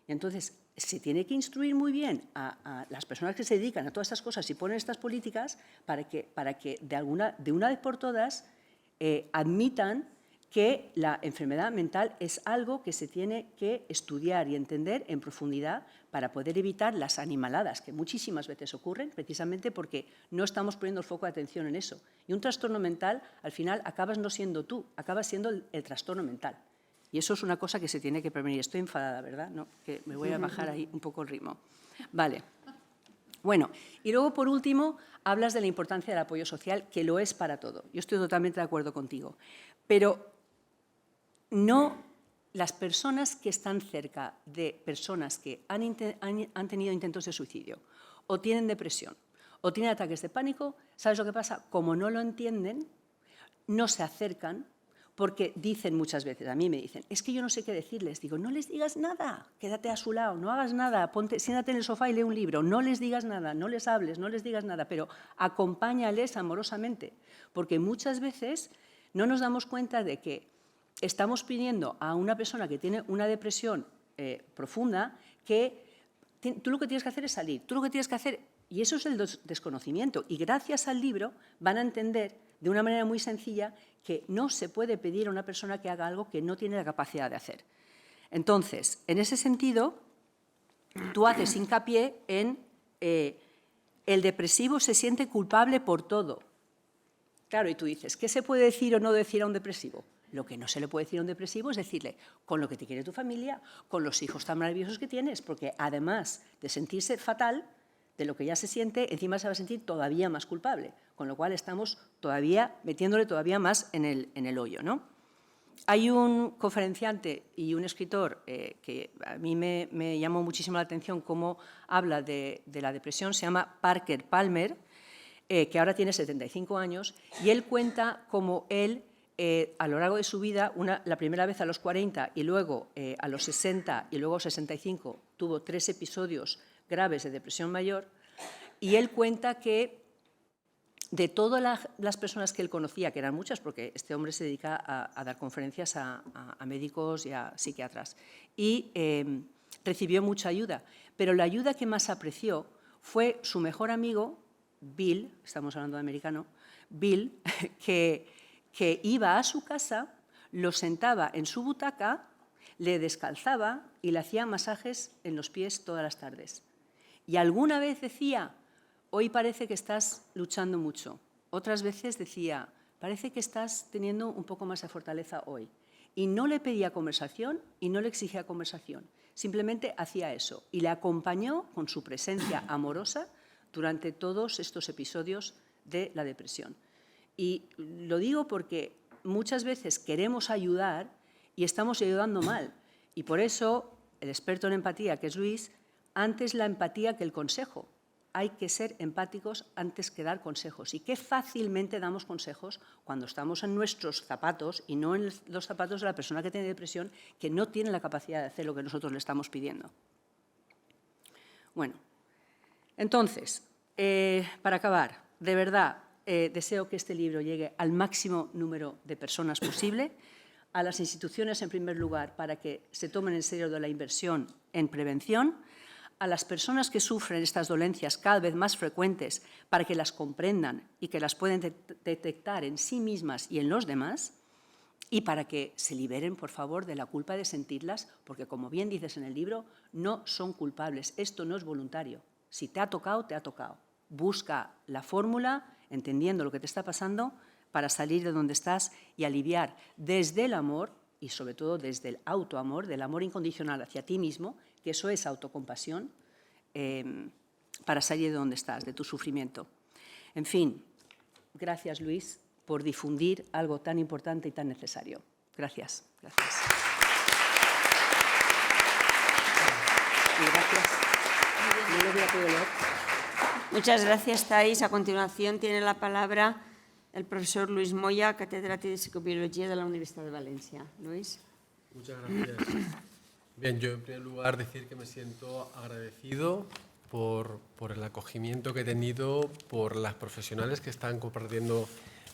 Y entonces, se tiene que instruir muy bien a las personas que se dedican a todas estas cosas y ponen estas políticas para que de una vez por todas admitan que la enfermedad mental es algo que se tiene que estudiar y entender en profundidad para poder evitar las animaladas que muchísimas veces ocurren, precisamente porque no estamos poniendo el foco de atención en eso. Y un trastorno mental, al final, acabas no siendo tú, acabas siendo el trastorno mental. Y eso es una cosa que se tiene que prevenir. Estoy enfadada, ¿verdad? ¿No? Que me voy a bajar ahí un poco el ritmo. Vale. Bueno, y luego, por último, hablas de la importancia del apoyo social, que lo es para todo. Yo estoy totalmente de acuerdo contigo. Pero no, las personas que están cerca de personas que han tenido intentos de suicidio o tienen depresión o tienen ataques de pánico, ¿sabes lo que pasa? Como no lo entienden, no se acercan porque dicen muchas veces, a mí me dicen, es que yo no sé qué decirles. Digo, no les digas nada, quédate a su lado, no hagas nada, siéntate en el sofá y lee un libro, no les digas nada, no les hables, no les digas nada, pero acompáñales amorosamente, porque muchas veces no nos damos cuenta de que estamos pidiendo a una persona que tiene una depresión profunda que tú lo que tienes que hacer es salir, tú lo que tienes que hacer, y eso es el desconocimiento, y gracias al libro van a entender de una manera muy sencilla que no se puede pedir a una persona que haga algo que no tiene la capacidad de hacer. Entonces, en ese sentido, tú haces hincapié en el depresivo se siente culpable por todo. Claro, y tú dices, ¿qué se puede decir o no decir a un depresivo? Lo que no se le puede decir a un depresivo es decirle con lo que te quiere tu familia, con los hijos tan maravillosos que tienes, porque además de sentirse fatal, de lo que ya se siente, encima se va a sentir todavía más culpable, con lo cual estamos todavía metiéndole todavía más en el hoyo, ¿no? Hay un conferenciante y un escritor que a mí me llamó muchísimo la atención cómo habla de la depresión, se llama Parker Palmer, que ahora tiene 75 años, y él cuenta cómo él, a lo largo de su vida, la primera vez a los 40 y luego a los 60 y luego a los 65, tuvo 3 episodios graves de depresión mayor, y él cuenta que de todas las personas que él conocía, que eran muchas, porque este hombre se dedica a dar conferencias a médicos y a psiquiatras, y recibió mucha ayuda, pero la ayuda que más apreció fue su mejor amigo, Bill, estamos hablando de americano, Bill, que iba a su casa, lo sentaba en su butaca, le descalzaba y le hacía masajes en los pies todas las tardes. Y alguna vez decía, hoy parece que estás luchando mucho. Otras veces decía, parece que estás teniendo un poco más de fortaleza hoy. Y no le pedía conversación y no le exigía conversación. Simplemente hacía eso y le acompañó con su presencia amorosa durante todos estos episodios de la depresión. Y lo digo porque muchas veces queremos ayudar y estamos ayudando mal. Y por eso el experto en empatía, que es Luis, antes la empatía que el consejo. Hay que ser empáticos antes que dar consejos. Y qué fácilmente damos consejos cuando estamos en nuestros zapatos y no en los zapatos de la persona que tiene depresión, que no tiene la capacidad de hacer lo que nosotros le estamos pidiendo. Bueno, entonces, para acabar, de verdad, deseo que este libro llegue al máximo número de personas posible, a las instituciones en primer lugar para que se tomen en serio de la inversión en prevención, a las personas que sufren estas dolencias cada vez más frecuentes para que las comprendan y que las pueden detectar en sí mismas y en los demás, y para que se liberen, por favor, de la culpa de sentirlas, porque, como bien dices en el libro, no son culpables. Esto no es voluntario. Si te ha tocado, te ha tocado. Busca la fórmula, entendiendo lo que te está pasando, para salir de donde estás y aliviar desde el amor y, sobre todo, desde el autoamor, del amor incondicional hacia ti mismo, que eso es autocompasión, para salir de donde estás, de tu sufrimiento. En fin, gracias, Luis, por difundir algo tan importante y tan necesario. Gracias. Gracias. Y gracias. No lo voy a poder leer. Muchas gracias, Thais. A continuación tiene la palabra el profesor Luis Moya, catedrático de Psicobiología de la Universidad de Valencia. Luis. Muchas gracias. Bien, yo en primer lugar decir que me siento agradecido por el acogimiento que he tenido, por las profesionales que están compartiendo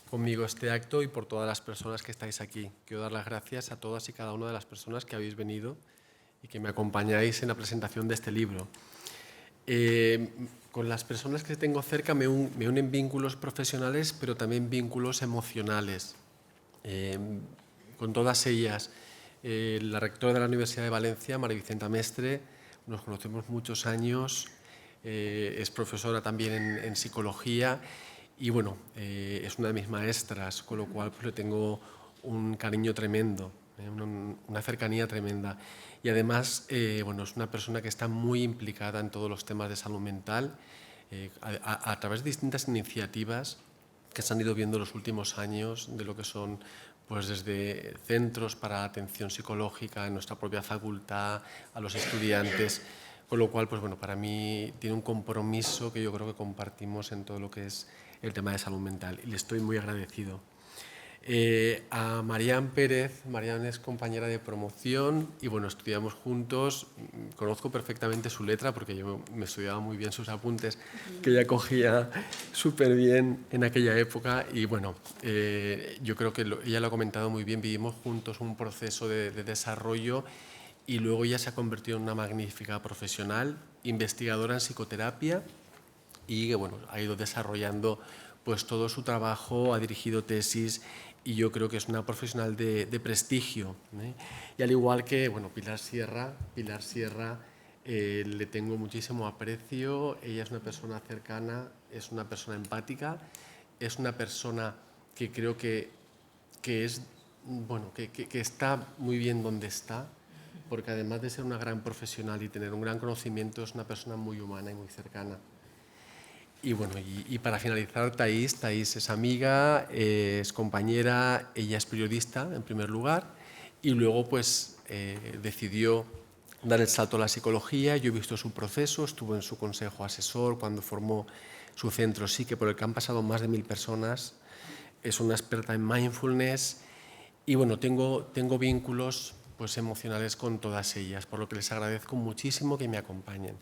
conmigo este acto y por todas las personas que estáis aquí. Quiero dar las gracias a todas y cada una de las personas que habéis venido y que me acompañáis en la presentación de este libro. Con las personas que tengo cerca me unen vínculos profesionales, pero también vínculos emocionales. Con todas ellas, la rectora de la Universidad de Valencia, María Vicenta Mestre, nos conocemos muchos años, es profesora también en psicología y bueno, es una de mis maestras, con lo cual pues, le tengo un cariño tremendo, una cercanía tremenda. Y además, bueno, es una persona que está muy implicada en todos los temas de salud mental a través de distintas iniciativas que se han ido viendo en los últimos años, de lo que son pues desde centros para atención psicológica en nuestra propia facultad, a los estudiantes, con lo cual, pues bueno, para mí tiene un compromiso que yo creo que compartimos en todo lo que es el tema de salud mental y le estoy muy agradecido. A Marián Pérez, Marián es compañera de promoción y bueno, estudiamos juntos, conozco perfectamente su letra porque yo me estudiaba muy bien sus apuntes, que ella cogía súper bien en aquella época y bueno, yo creo que ella lo ha comentado muy bien, vivimos juntos un proceso de desarrollo y luego ella se ha convertido en una magnífica profesional, investigadora en psicoterapia y que bueno, ha ido desarrollando pues todo su trabajo, ha dirigido tesis y yo creo que es una profesional de prestigio. Y al igual que, bueno, Pilar Sierra, le tengo muchísimo aprecio, ella es una persona cercana, es una persona empática, es una persona que creo que es, bueno, que está muy bien donde está, porque además de ser una gran profesional y tener un gran conocimiento, es una persona muy humana y muy cercana. Y bueno, y para finalizar, Thais es amiga, es compañera, ella es periodista en primer lugar y luego pues decidió dar el salto a la psicología. Yo he visto su proceso, estuve en su consejo asesor cuando formó su centro Psique, por el que han pasado más de 1000 personas. Es una experta en mindfulness y bueno, tengo vínculos pues emocionales con todas ellas, por lo que les agradezco muchísimo que me acompañen.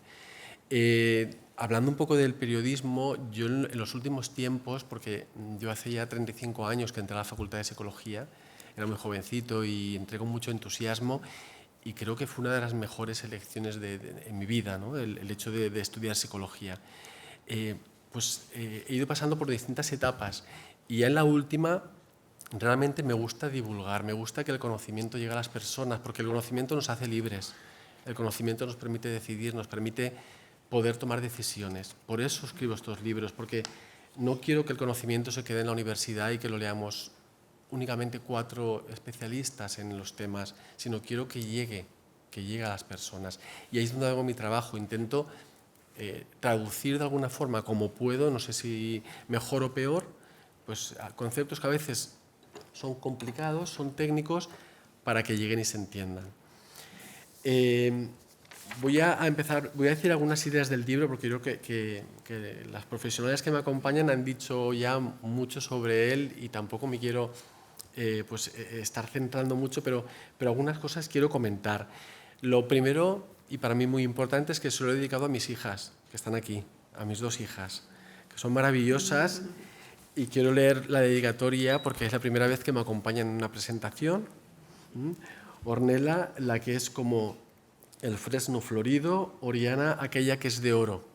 Hablando un poco del periodismo, yo en los últimos tiempos, porque yo hace ya 35 años que entré a la Facultad de Psicología, era muy jovencito y entré con mucho entusiasmo y creo que fue una de las mejores elecciones en mi vida, ¿no? el hecho de estudiar psicología. Pues he ido pasando por distintas etapas y ya en la última realmente me gusta divulgar, me gusta que el conocimiento llegue a las personas, porque el conocimiento nos hace libres, el conocimiento nos permite decidir, nos permite poder tomar decisiones. Por eso escribo estos libros, porque no quiero que el conocimiento se quede en la universidad y que lo leamos únicamente 4 especialistas en los temas, sino quiero que llegue a las personas. Y ahí es donde hago mi trabajo, intento traducir de alguna forma como puedo, no sé si mejor o peor, pues conceptos que a veces son complicados, son técnicos, para que lleguen y se entiendan. Voy a decir algunas ideas del libro porque creo que las profesionales que me acompañan han dicho ya mucho sobre él y tampoco me quiero estar centrando mucho, pero algunas cosas quiero comentar. Lo primero, y para mí muy importante, es que se lo he dedicado a mis hijas, que están aquí, a mis 2 hijas, que son maravillosas y quiero leer la dedicatoria porque es la primera vez que me acompañan en una presentación. Ornella, la que es como el fresno florido, Oriana, aquella que es de oro.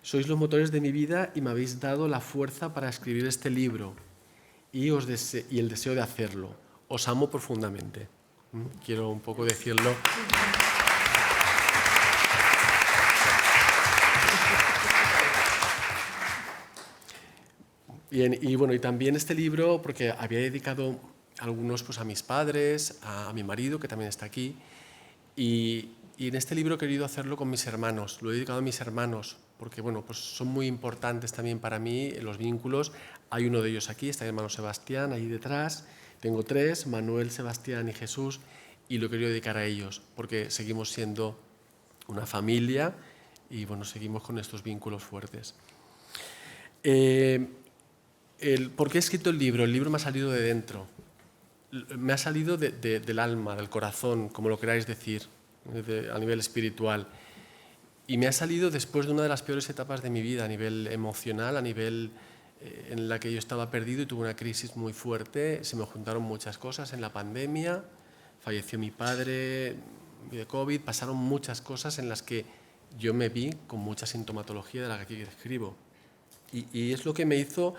Sois los motores de mi vida y me habéis dado la fuerza para escribir este libro y el deseo de hacerlo. Os amo profundamente. Quiero un poco decirlo. Bien, y bueno, y también este libro, porque había dedicado algunos pues, a mis padres, a mi marido, que también está aquí, y en este libro he querido hacerlo con mis hermanos, lo he dedicado a mis hermanos, porque bueno, pues son muy importantes también para mí los vínculos. Hay uno de ellos aquí, está mi hermano Sebastián, ahí detrás. Tengo 3, Manuel, Sebastián y Jesús, y lo he querido dedicar a ellos, porque seguimos siendo una familia y bueno, seguimos con estos vínculos fuertes. ¿Por qué he escrito el libro? El libro me ha salido de dentro. Me ha salido del alma, del corazón, como lo queráis decir, a nivel espiritual. Y me ha salido después de una de las peores etapas de mi vida, a nivel emocional, a nivel en la que yo estaba perdido y tuve una crisis muy fuerte. Se me juntaron muchas cosas en la pandemia, falleció mi padre de COVID, pasaron muchas cosas en las que yo me vi con mucha sintomatología de la que aquí escribo. Y es lo que me hizo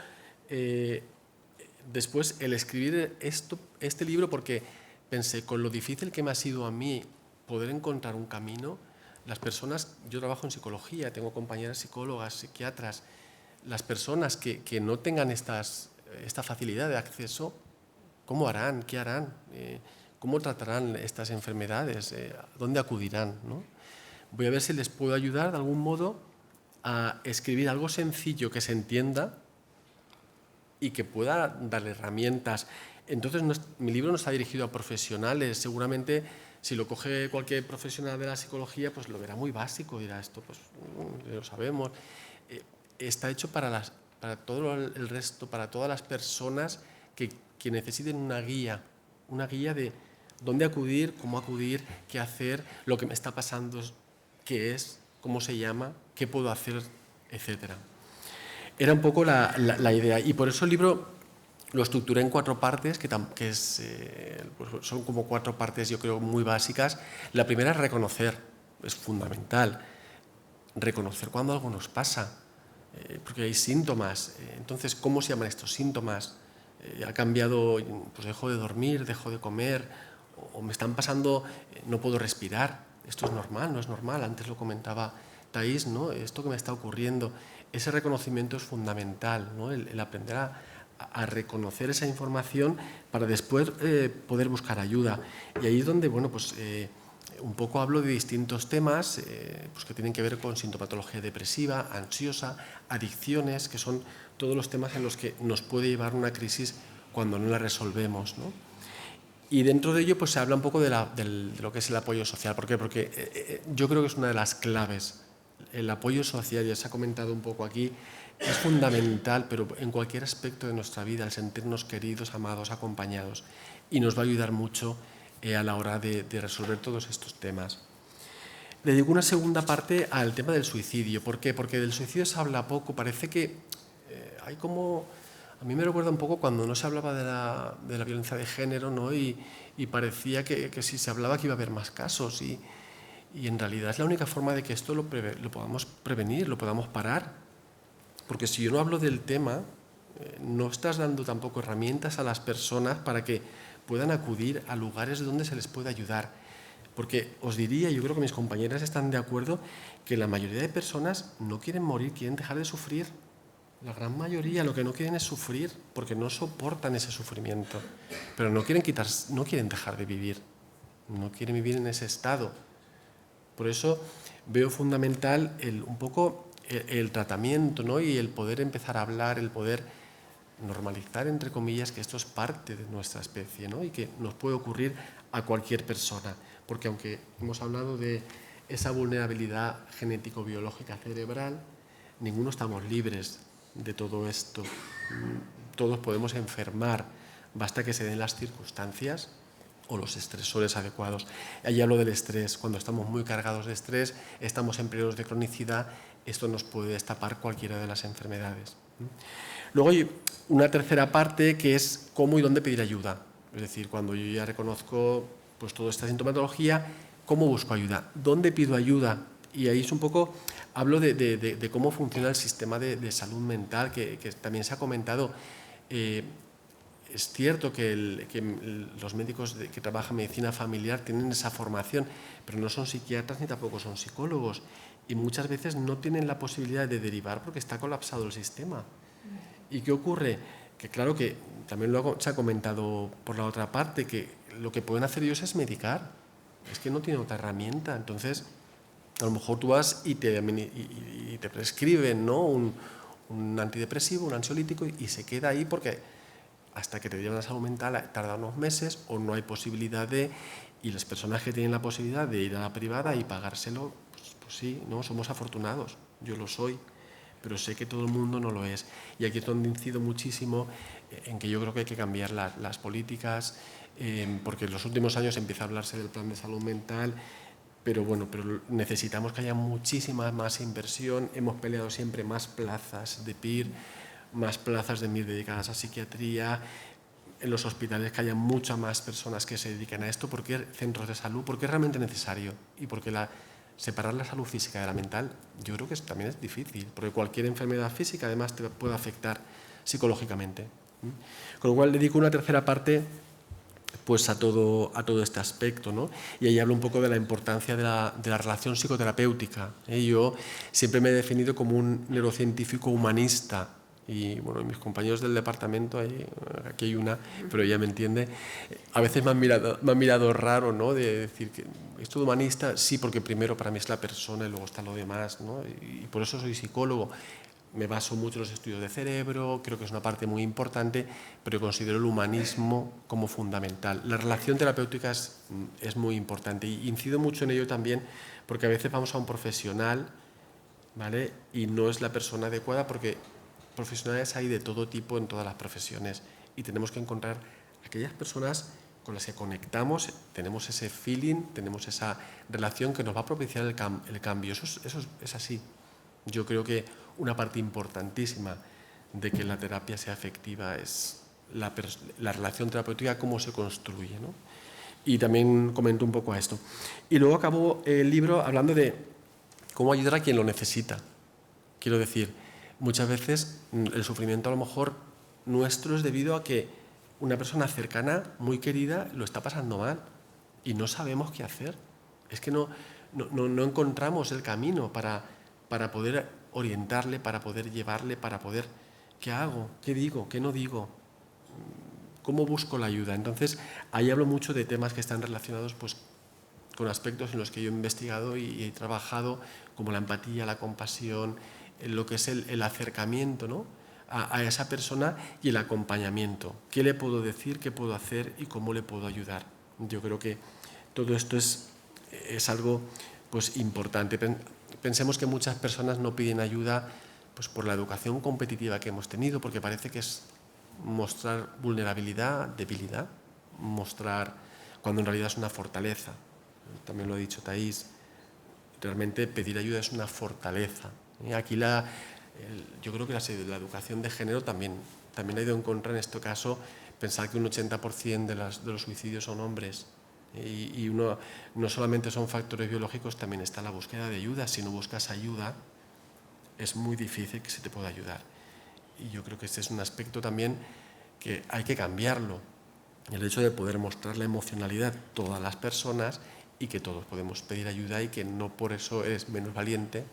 después el escribir este libro, porque pensé, con lo difícil que me ha sido a mí poder encontrar un camino, las personas, yo trabajo en psicología, tengo compañeras psicólogas, psiquiatras, las personas que no tengan esta facilidad de acceso, ¿cómo harán? ¿Qué harán? ¿Cómo tratarán estas enfermedades? ¿Dónde acudirán? ¿No? Voy a ver si les puedo ayudar de algún modo a escribir algo sencillo que se entienda y que pueda darle herramientas. Entonces, mi libro no está dirigido a profesionales. Seguramente, si lo coge cualquier profesional de la psicología, pues lo verá muy básico, dirá esto, pues lo sabemos. Está hecho para todo el resto, para todas las personas que necesiten una guía de dónde acudir, cómo acudir, qué hacer, lo que me está pasando, qué es, cómo se llama, qué puedo hacer, etcétera. Era un poco la idea, y por eso el libro lo estructuré en 4 partes, pues son como 4 partes, yo creo, muy básicas. La primera es reconocer, es fundamental, reconocer cuando algo nos pasa. porque hay síntomas. Entonces, ¿cómo se llaman estos síntomas? ¿Ha cambiado, pues dejo de dormir, dejo de comer, o me están pasando, no puedo respirar? Esto es normal, no es normal. Antes lo comentaba Thais, ¿no? Esto que me está ocurriendo, ese reconocimiento es fundamental, ¿no? El aprender a reconocer esa información para después poder buscar ayuda. Y ahí es donde, bueno, pues un poco hablo de distintos temas pues que tienen que ver con sintomatología depresiva, ansiosa, adicciones, que son todos los temas en los que nos puede llevar una crisis cuando no la resolvemos, ¿no? Y dentro de ello pues se habla un poco de lo que es el apoyo social. ¿Por qué? Porque yo creo que es una de las claves. El apoyo social, ya se ha comentado un poco aquí, es fundamental, pero en cualquier aspecto de nuestra vida, el sentirnos queridos, amados, acompañados. Y nos va a ayudar mucho a la hora de resolver todos estos temas. Dedico una segunda parte al tema del suicidio. ¿Por qué? Porque del suicidio se habla poco. Parece que hay como... A mí me recuerda un poco cuando no se hablaba de la violencia de género, ¿no? Y parecía que si se hablaba que iba a haber más casos. Y en realidad es la única forma de que esto lo podamos prevenir, lo podamos parar. Porque si yo no hablo del tema, no estás dando tampoco herramientas a las personas para que puedan acudir a lugares donde se les pueda ayudar. Porque os diría, yo creo que mis compañeras están de acuerdo, que la mayoría de personas no quieren morir, quieren dejar de sufrir. La gran mayoría lo que no quieren es sufrir, porque no soportan ese sufrimiento. Pero no quieren dejar de vivir, no quieren vivir en ese estado. Por eso veo fundamental un poco el tratamiento, ¿no? Y el poder empezar a hablar, el poder normalizar, entre comillas, que esto es parte de nuestra especie, ¿no? Y que nos puede ocurrir a cualquier persona. Porque aunque hemos hablado de esa vulnerabilidad genético-biológica cerebral, ninguno estamos libres de todo esto. Todos podemos enfermar, basta que se den las circunstancias o los estresores adecuados. Allí hablo del estrés. Cuando estamos muy cargados de estrés, estamos en periodos de cronicidad, esto nos puede destapar cualquiera de las enfermedades. Luego hay una tercera parte que es cómo y dónde pedir ayuda. Es decir, cuando yo ya reconozco pues, toda esta sintomatología, ¿cómo busco ayuda? ¿Dónde pido ayuda? Y ahí es un poco, hablo de cómo funciona el sistema de salud mental, que también se ha comentado. Es cierto que los médicos que trabajan medicina familiar tienen esa formación, pero no son psiquiatras ni tampoco son psicólogos. Y muchas veces no tienen la posibilidad de derivar porque está colapsado el sistema. ¿Y qué ocurre? Que claro que también luego se ha comentado por la otra parte que lo que pueden hacer ellos es medicar. Es que no tienen otra herramienta. Entonces, a lo mejor tú vas y te prescriben, ¿no? un antidepresivo, un ansiolítico y se queda ahí porque hasta que te llevan a salud mental tarda unos meses o no hay posibilidad de... Y las personas que tienen la posibilidad de ir a la privada y pagárselo, pues sí, ¿no? Somos afortunados. Yo lo soy. Pero sé que todo el mundo no lo es. Y aquí es donde incido muchísimo en que yo creo que hay que cambiar las políticas, porque en los últimos años empieza a hablarse del plan de salud mental, pero bueno, pero necesitamos que haya muchísima más inversión. Hemos peleado siempre más plazas de PIR, más plazas de MIR dedicadas a psiquiatría, en los hospitales que haya muchas más personas que se dediquen a esto, porque centros de salud, porque es realmente necesario y porque separar la salud física de la mental, yo creo que también es difícil, porque cualquier enfermedad física además te puede afectar psicológicamente. Con lo cual dedico una tercera parte pues, a todo este aspecto, ¿no? Y ahí hablo un poco de la importancia de la relación psicoterapéutica. Yo siempre me he definido como un neurocientífico humanista. Y bueno, mis compañeros del departamento, aquí hay una, pero ella me entiende, a veces me han mirado raro, ¿no? De decir que esto de humanista, sí, porque primero para mí es la persona y luego está lo demás, ¿no? Y por eso soy psicólogo. Me baso mucho en los estudios de cerebro, creo que es una parte muy importante, pero considero el humanismo como fundamental. La relación terapéutica es muy importante y incido mucho en ello también porque a veces vamos a un profesional, ¿vale? Y no es la persona adecuada porque profesionales hay de todo tipo en todas las profesiones y tenemos que encontrar aquellas personas con las que conectamos, tenemos ese feeling, tenemos esa relación que nos va a propiciar el cambio. Eso es así. Yo creo que una parte importantísima de que la terapia sea efectiva es la relación terapéutica, cómo se construye, ¿no? Y también comento un poco a esto. Y luego acabo el libro hablando de cómo ayudar a quien lo necesita. Quiero decir, muchas veces el sufrimiento a lo mejor nuestro es debido a que una persona cercana, muy querida, lo está pasando mal y no sabemos qué hacer. Es que no encontramos el camino para poder orientarle, para poder llevarle, para poder... ¿Qué hago? ¿Qué digo? ¿Qué no digo? ¿Cómo busco la ayuda? Entonces, ahí hablo mucho de temas que están relacionados pues, con aspectos en los que yo he investigado y he trabajado, como la empatía, la compasión, lo que es el acercamiento, ¿no?, a esa persona y el acompañamiento. ¿Qué le puedo decir, qué puedo hacer y cómo le puedo ayudar? Yo creo que todo esto es algo pues, importante. Pensemos que muchas personas no piden ayuda pues, por la educación competitiva que hemos tenido, porque parece que es mostrar vulnerabilidad, debilidad, mostrar cuando en realidad es una fortaleza. También lo ha dicho Thais, realmente pedir ayuda es una fortaleza. Aquí yo creo que la educación de género también ha ido en contra en este caso, pensar que un 80% de los suicidios son hombres y no solamente son factores biológicos, también está la búsqueda de ayuda. Si no buscas ayuda, es muy difícil que se te pueda ayudar. Y yo creo que este es un aspecto también que hay que cambiarlo. El hecho de poder mostrar la emocionalidad a todas las personas y que todos podemos pedir ayuda y que no por eso eres menos valiente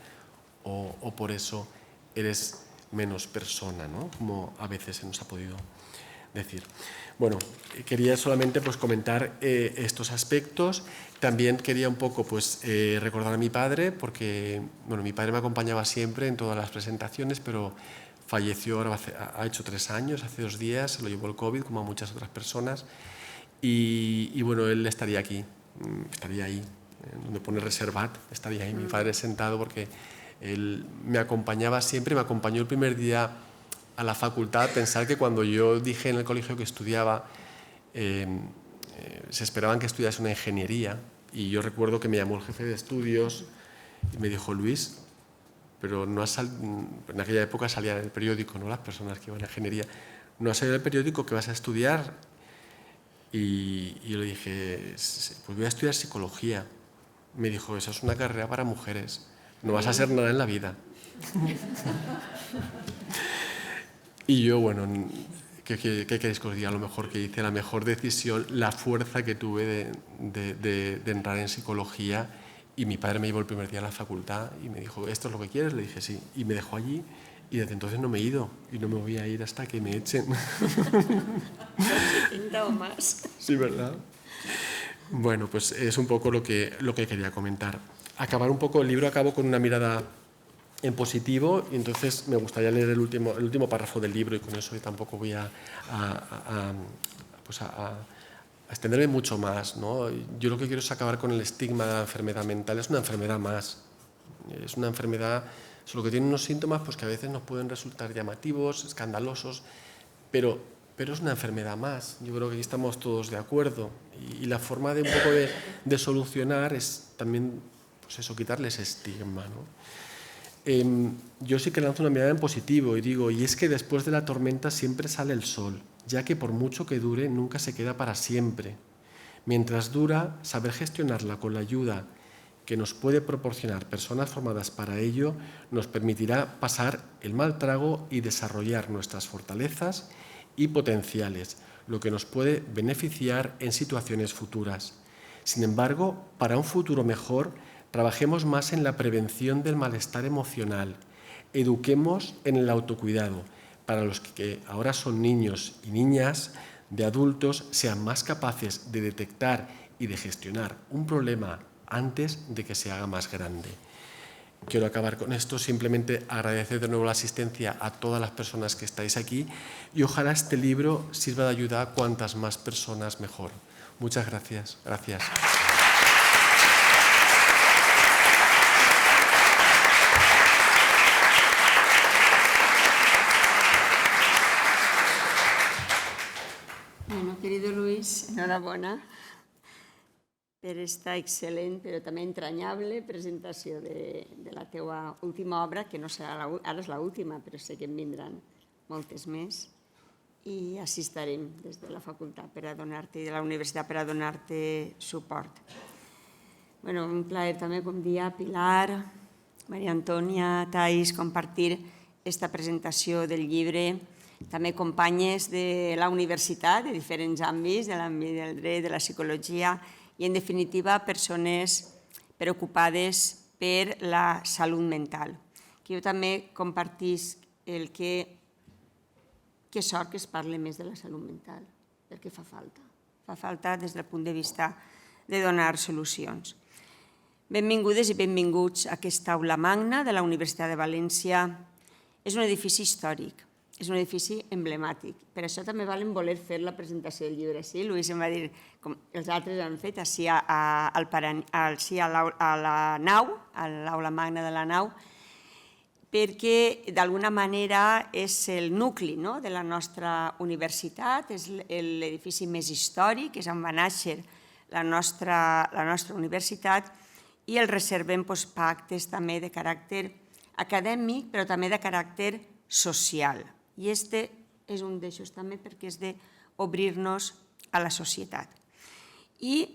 o por eso eres menos persona, ¿no?, como a veces se nos ha podido decir. Bueno, quería solamente pues, comentar estos aspectos. También quería un poco pues, recordar a mi padre, porque bueno, mi padre me acompañaba siempre en todas las presentaciones, pero falleció, ahora ha hecho 3 años, hace 2 días, se lo llevó el COVID, como a muchas otras personas, y bueno, él estaría aquí, estaría ahí, donde pone reservat, estaría ahí mi padre sentado, porque él me acompañaba siempre, me acompañó el primer día a la facultad. Pensar que cuando yo dije en el colegio que estudiaba, se esperaban que estudiase una ingeniería, y yo recuerdo que me llamó el jefe de estudios y me dijo: Luis, pero no en aquella época salían en el periódico, ¿no?, las personas que iban a ingeniería, no ha salido en el periódico que vas a estudiar. Y yo le dije: pues voy a estudiar psicología. Me dijo: esa es una carrera para mujeres, no vas a hacer nada en la vida. Y yo, bueno, ¿qué queréis que os diga? A lo mejor que hice la mejor decisión, la fuerza que tuve de entrar en psicología. Y mi padre me llevó el primer día a la facultad y me dijo: ¿esto es lo que quieres? Le dije: sí. Y me dejó allí y desde entonces no me he ido y no me voy a ir hasta que me echen. O más. Sí, ¿verdad? Bueno, pues es un poco lo que quería comentar. Acabar un poco, el libro acabo con una mirada en positivo, y entonces me gustaría leer el último párrafo del libro, y con eso tampoco voy a extenderme mucho más, ¿no? Yo lo que quiero es acabar con el estigma de la enfermedad mental. Es una enfermedad más, es una enfermedad, solo que tiene unos síntomas pues, que a veces nos pueden resultar llamativos, escandalosos, pero es una enfermedad más. Yo creo que aquí estamos todos de acuerdo, y la forma de un poco de solucionar es también pues eso, quitarle ese estigma, ¿no? Yo sí que lanzo una mirada en positivo y digo: y es que después de la tormenta siempre sale el sol, ya que por mucho que dure nunca se queda para siempre. Mientras dura, saber gestionarla con la ayuda que nos puede proporcionar personas formadas para ello nos permitirá pasar el mal trago y desarrollar nuestras fortalezas y potenciales, lo que nos puede beneficiar en situaciones futuras. Sin embargo, para un futuro mejor, trabajemos más en la prevención del malestar emocional, eduquemos en el autocuidado. Para los que ahora son niños y niñas, de adultos, sean más capaces de detectar y de gestionar un problema antes de que se haga más grande. Quiero acabar con esto, simplemente agradecer de nuevo la asistencia a todas las personas que estáis aquí, y ojalá este libro sirva de ayuda a cuantas más personas mejor. Muchas gracias. Gracias. Bueno, querido Luis, enhorabona per esta excel·lent però també entranyable presentació de la teua última obra, que no serà ara és l'última, però sé que en vindran moltes més, i així estarem des de la facultat per a donar-te, i de la universitat per a donar-te suport. Bueno, un plaer també, com dia, Pilar, Maria Antònia, Thais, compartir aquesta presentació del llibre també companyes de la universitat, de diferents àmbits, de l'àmbit del dret, de la psicologia i, en definitiva, persones preocupades per la salut mental. Que jo també compartisc el que sort que es parli més de la salut mental, perquè fa falta. Fa falta des del punt de vista de donar solucions. Benvingudes i benvinguts a aquesta aula magna de la Universitat de València. És un edifici històric, és un edifici emblemàtic. Per això també valen voler fer la presentació del llibre. Sí, Lluís em va dir, com els altres han fet, així a la nau, a l'aula magna de la nau, perquè d'alguna manera és el nucli de la nostra universitat, és l'edifici més històric, és on va néixer la nostra universitat, i el reservem pactes també de caràcter acadèmic, però també de caràcter social. I este és un d'ells també perquè és d'obrir-nos a la societat. I,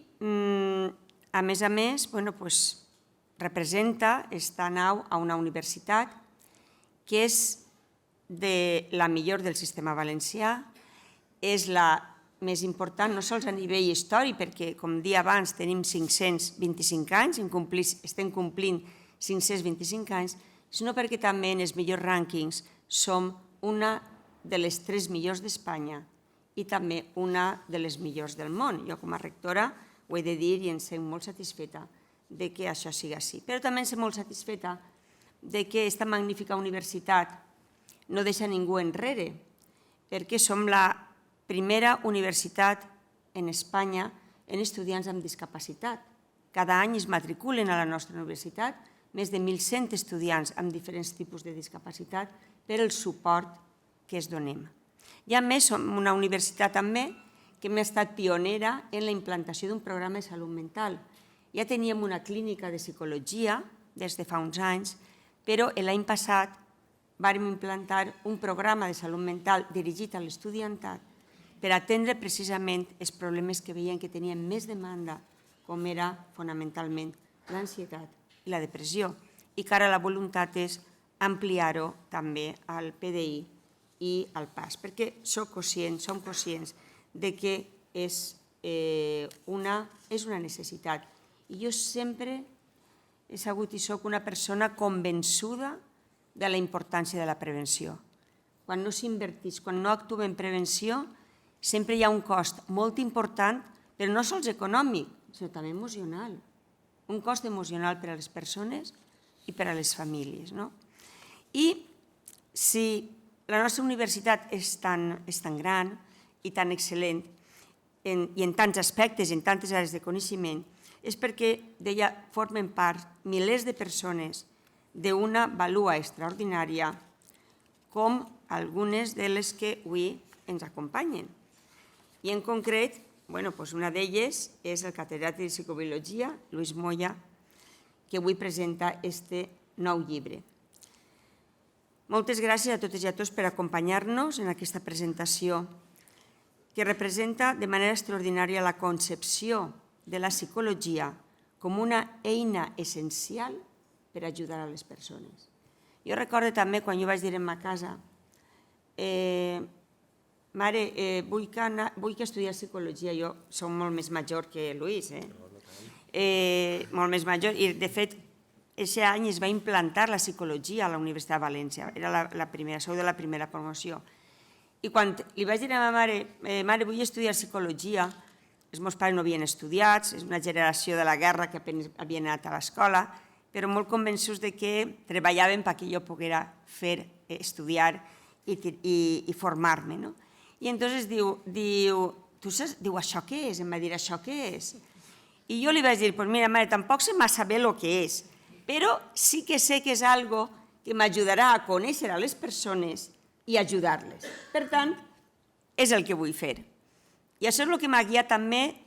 a més, representa esta nau a una universitat que és de la millor del sistema valencià, és la més important, no sols a nivell històric, perquè, com dia abans, tenim 525 anys, estem complint 525 anys, sinó perquè també en els millors rànquings som una de les 3 millors d'Espanya i també una de les millors del món. Jo, com a rectora, ho he de dir i em sent molt satisfeta de que això sigui així. Però també em sent molt satisfeta de que aquesta magnífica universitat no deixa ningú enrere, perquè som la primera universitat en Espanya en estudiants amb discapacitat. Cada any es matriculen a la nostra universitat més de 1.100 estudiants amb diferents tipus de discapacitat per el suport que es donem. I a més, som una universitat també que hem estat pionera en la implantació d'un programa de salut mental. Ja teníem una clínica de psicologia des de fa uns anys, però l'any passat vam implantar un programa de salut mental dirigit a l'estudiantat per atendre precisament els problemes que veien que tenien més demanda, com era fonamentalment l'ansietat i la depressió, i que ara la voluntat és ampliar-ho també al PDI i al PAS, perquè som conscients de que és una necessitat. I jo sempre he sabut i soc una persona convençuda de la importància de la prevenció. Quan no s'inverteix, quan no actuem en prevenció, sempre hi ha un cost molt important, però no sols econòmic, sinó també emocional. Un cost emocional per a les persones i per a les famílies. I si la nostra universitat és tan gran i tan excel·lent i en tants aspectes i en tantes àrees de coneixement, és perquè d'ella formen part milers de persones d'una vàlua extraordinària, com algunes de les que avui ens acompanyen. I en concret, una d'elles és el catedràtic de psicobiologia, Lluís Moya, que avui presenta este nou llibre. Moltes gràcies a totes i a tots per acompanyar-nos en aquesta presentació que representa de manera extraordinària la concepció de la psicologia com una eina essencial per ajudar a les persones. Jo recordo també quan jo vaig dir en ma casa mare, vull que estudiar psicologia. Jo soc molt més major que Lluís, molt més major, i de fet aquest any es va implantar la psicologia a la Universitat de València, era la primera, sou de la primera promoció. I quan li vaig dir a ma mare, mare, vull estudiar psicologia, els meus pares no havien estudiat, és una generació de la guerra que apenas havien anat a l'escola, però molt convençuts que treballaven perquè jo poguera estudiar i formar-me. I llavors diu, això què és? Em va dir, això què és? I jo li vaig dir, doncs mira, mare, tampoc sé massa bé el que és, però sí que sé que és algo que m'ajudarà a conèixer a les persones i ajudar-les. Per tant, és el que vull fer. I això és el que m'ha guiat també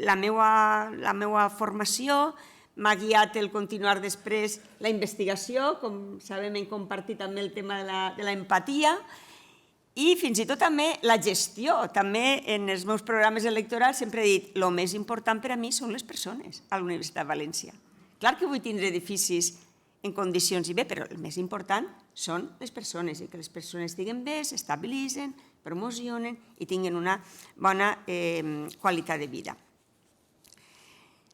la meva formació, m'ha guiat el continuar després la investigació, com sabem hem compartit també el tema de l'empatia, i fins i tot també la gestió. També en els meus programes electorals sempre he dit el més important per a mi són les persones a la Universitat de València. Clar que vull tindre edificis en condicions i bé, però el més important són les persones, i que les persones estiguen bé, s'estabilitzen, promocionen i tinguin una bona qualitat de vida.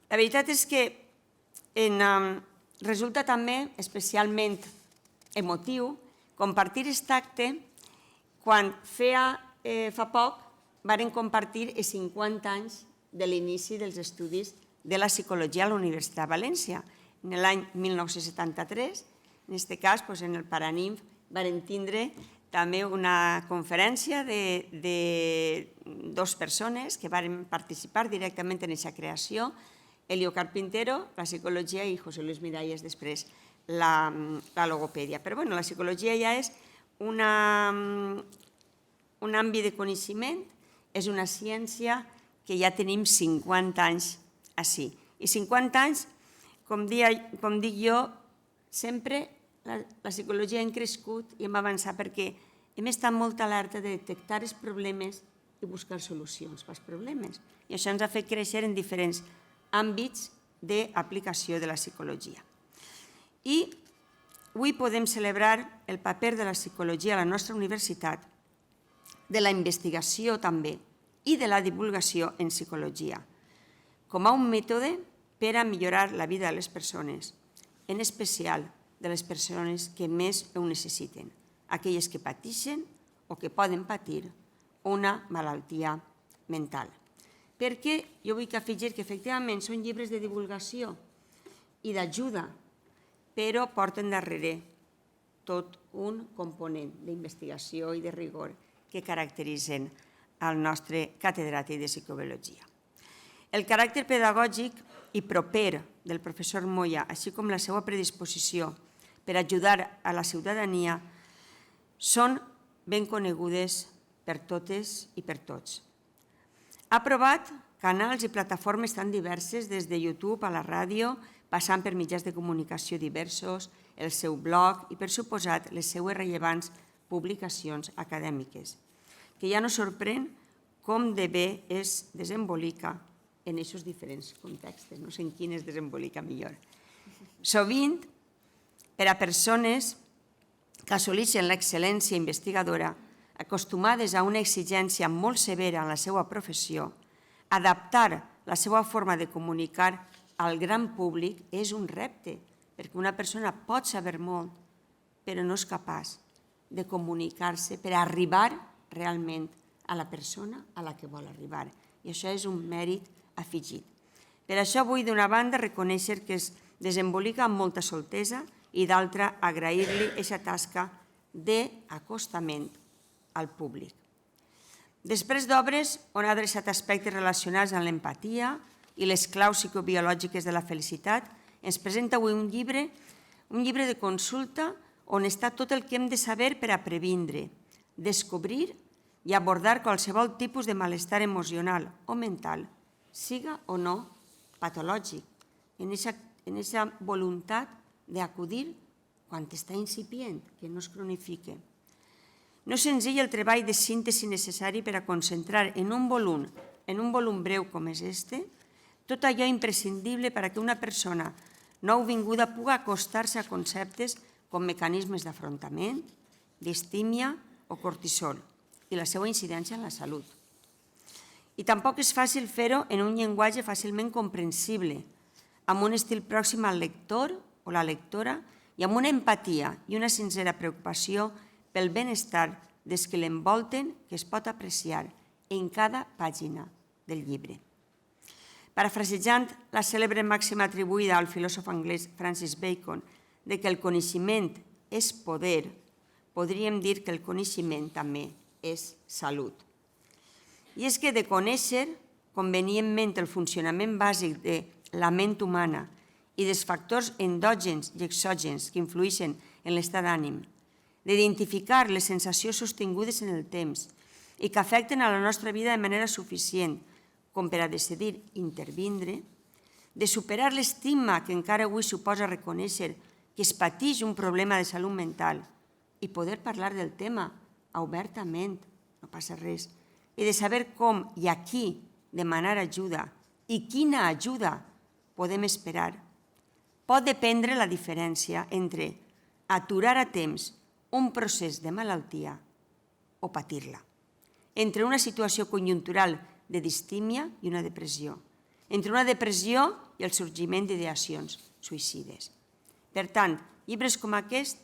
La veritat és que resulta també especialment emotiu compartir aquest acte quan fa poc varen compartir els 50 anys de l'inici dels estudis de la psicologia a la Universitat de València. En l'any 1973, en aquest cas, en el Paraninf, varen tindre també una conferència de dues persones que varen participar directament en aquesta creació, Elio Carpintero, la psicologia, i José Luis Miralles, després, la logopèdia. Però la psicologia ja és un àmbit de coneixement, és una ciència que ja tenim 50 anys així. I 50 anys, com dic jo, sempre la psicologia hem crescut i hem avançat perquè hem estat molt alerta de detectar els problemes i buscar solucions als problemes. I això ens ha fet créixer en diferents àmbits d'aplicació de la psicologia. I avui podem celebrar el paper de la psicologia a la nostra universitat, de la investigació també i de la divulgació en psicologia, com a un mètode per a millorar la vida de les persones, en especial de les persones que més ho necessiten, aquelles que pateixen o que poden patir una malaltia mental. Perquè jo vull afegir que efectivament són llibres de divulgació i d'ajuda, però porten darrere tot un component d'investigació i de rigor que caracteritzen el nostre catedràtic de psicobiologia. El caràcter pedagògic i proper del professor Moya, així com la seva predisposició per ajudar a la ciutadania, són ben conegudes per totes i per tots. Ha provat canals i plataformes tan diverses, des de YouTube a la ràdio, passant per mitjans de comunicació diversos, el seu blog i, per suposat, les seues rellevants publicacions acadèmiques, que ja no sorprèn com de bé es desembolica en aquests diferents contextos. No sé en quin es desembolica millor. Sovint, per a persones que assoleixen l'excel·lència investigadora, acostumades a una exigència molt severa en la seva professió, adaptar la seva forma de comunicar al gran públic és un repte, perquè una persona pot saber molt, però no és capaç de comunicar-se per arribar realment a la persona a la que vol arribar. I això és un mèrit afegit. Per això vull, d'una banda, reconèixer que es desembolica amb molta soltesa i, d'altra, agrair-li aquesta tasca d'acostament al públic. Després d'obres on ha adreçat aspectes relacionats amb l'empatia i les claus psicobiològiques de la felicitat, ens presenta avui un llibre de consulta on està tot el que hem de saber per a previndre, descobrir i abordar qualsevol tipus de malestar emocional o mental, siga o no patològic, en aquesta voluntat d'acudir quan està incipient, que no es cronifique. No és senzill el treball de síntesi necessari per a concentrar en un volum breu com és este, tot allò imprescindible per a que una persona nouvinguda pugui acostar-se a conceptes com mecanismes d'afrontament, distímia o cortisol i la seva incidència en la salut. I tampoc és fàcil fer-ho en un llenguatge fàcilment comprensible, amb un estil pròxim al lector o la lectora i amb una empatia i una sincera preocupació pel benestar des que l'envolten que es pot apreciar en cada pàgina del llibre. Parafrasejant la cèlebre màxima atribuïda al filòsof anglès Francis Bacon de que el coneixement és poder, podríem dir que el coneixement també és salut. I és que de conèixer convenientment el funcionament bàsic de la ment humana i dels factors endògens i exògens que influeixen en l'estat d'ànim, d'identificar les sensacions sostingudes en el temps i que afecten a la nostra vida de manera suficient com per a decidir intervindre, de superar l'estigma que encara avui suposa reconèixer que es pateix un problema de salut mental i poder parlar del tema obertament, no passa res, i de saber com i a qui demanar ajuda i quina ajuda podem esperar, pot dependre la diferència entre aturar a temps un procés de malaltia o patir-la, entre una situació conjuntural de distímia i una depressió, entre una depressió i el sorgiment d'ideacions suïcides. Per tant, llibres com aquest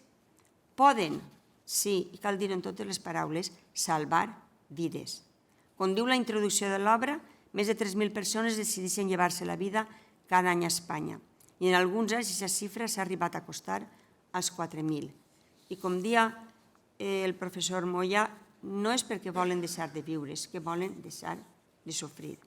poden, sí, i cal dir-ho en totes les paraules, salvar vides. Com diu la introducció de l'obra, més de 3.000 persones decideixen llevar-se la vida cada any a Espanya i en alguns anys aquesta xifra s'ha arribat a acostar als 4.000. I com dia el professor Moya, no és perquè volen deixar de viure, és que volen deixar de sofrir.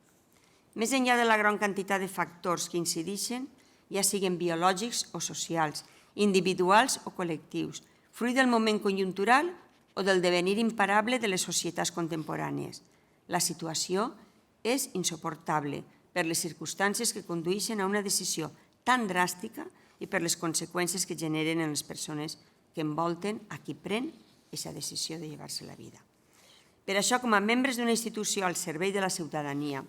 Més enllà de la gran quantitat de factors que incideixen, ja siguin biològics o socials, individuals o col·lectius, fruit del moment conjuntural o del devenir imparable de les societats contemporànies. La situació és insuportable per les circumstàncies que condueixen a una decisió tan dràstica i per les conseqüències que generen en les persones que envolten a qui pren aquesta decisió de llevar-se la vida. Per això, com a membres d'una institució al servei de la ciutadania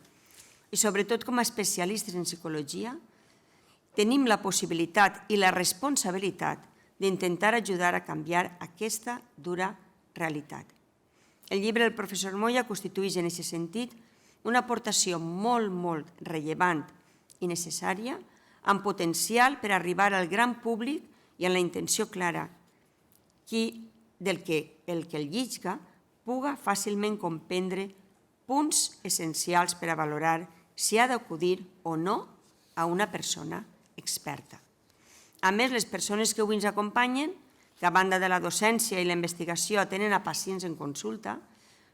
i sobretot com a especialistes en psicologia, tenim la possibilitat i la responsabilitat d'intentar ajudar a canviar aquesta dura realitat. El llibre del professor Moya constitueix en aquest sentit una aportació molt rellevant i necessària, amb potencial per arribar al gran públic i amb la intenció clara del que el llitja puga fàcilment comprendre punts essencials per a valorar si ha d'acudir o no a una persona experta. A més, les persones que avui ens acompanyen, que a banda de la docència i la investigació atenen a pacients en consulta,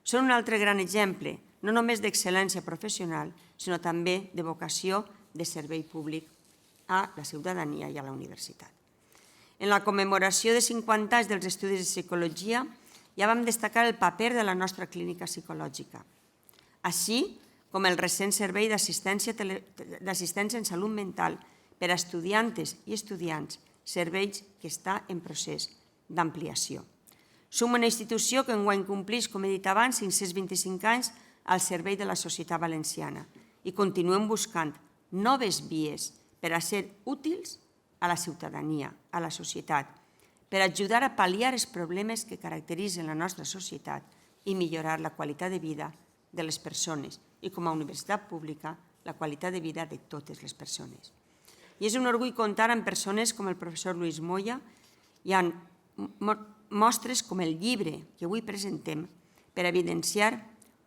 són un altre gran exemple, no només d'excel·lència professional, sinó també de vocació de servei públic a la ciutadania i a la universitat. En la commemoració de 50 anys dels estudis de psicologia ja vam destacar el paper de la nostra clínica psicològica, així com el recent servei d'assistència en salut mental per a estudiantes i estudiants, serveis que està en procés d'ampliació. Som una institució que enguany compleix, com he dit abans, 525 anys al servei de la societat valenciana i continuem buscant noves vies per a ser útils a la ciutadania, a la societat, per ajudar a pal·liar els problemes que caracteritzen la nostra societat i millorar la qualitat de vida de les persones i, com a universitat pública, la qualitat de vida de totes les persones. I és un orgull comptar amb persones com el professor Luis Moya i amb mostres com el llibre que avui presentem per evidenciar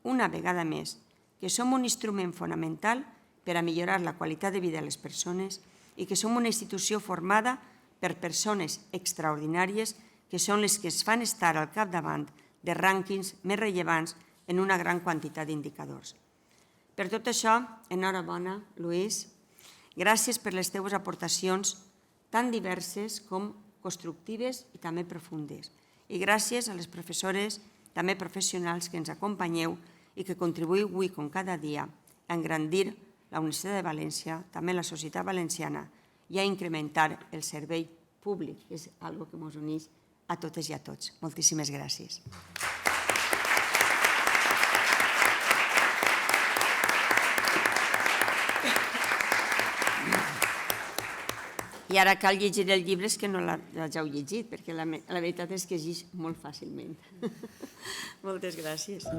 una vegada més que som un instrument fonamental per a millorar la qualitat de vida de les persones i que som una institució formada per persones extraordinàries que són les que es fan estar al capdavant de rànquings més rellevants en una gran quantitat d'indicadors. Per tot això, enhorabona, Luis. Gràcies per les teves aportacions tan diverses com constructives i també profundes. I gràcies a les professores, també professionals, que ens acompanyeu i que contribuïu avui, com cada dia, a engrandir la Universitat de València, també la societat valenciana, i a incrementar el servei públic, que és una cosa que ens uneix a totes i a tots. Moltíssimes gràcies. I ara cal llegir el llibre, és que no l'heu llegit, perquè la veritat és que llegeix molt fàcilment. Moltes gràcies.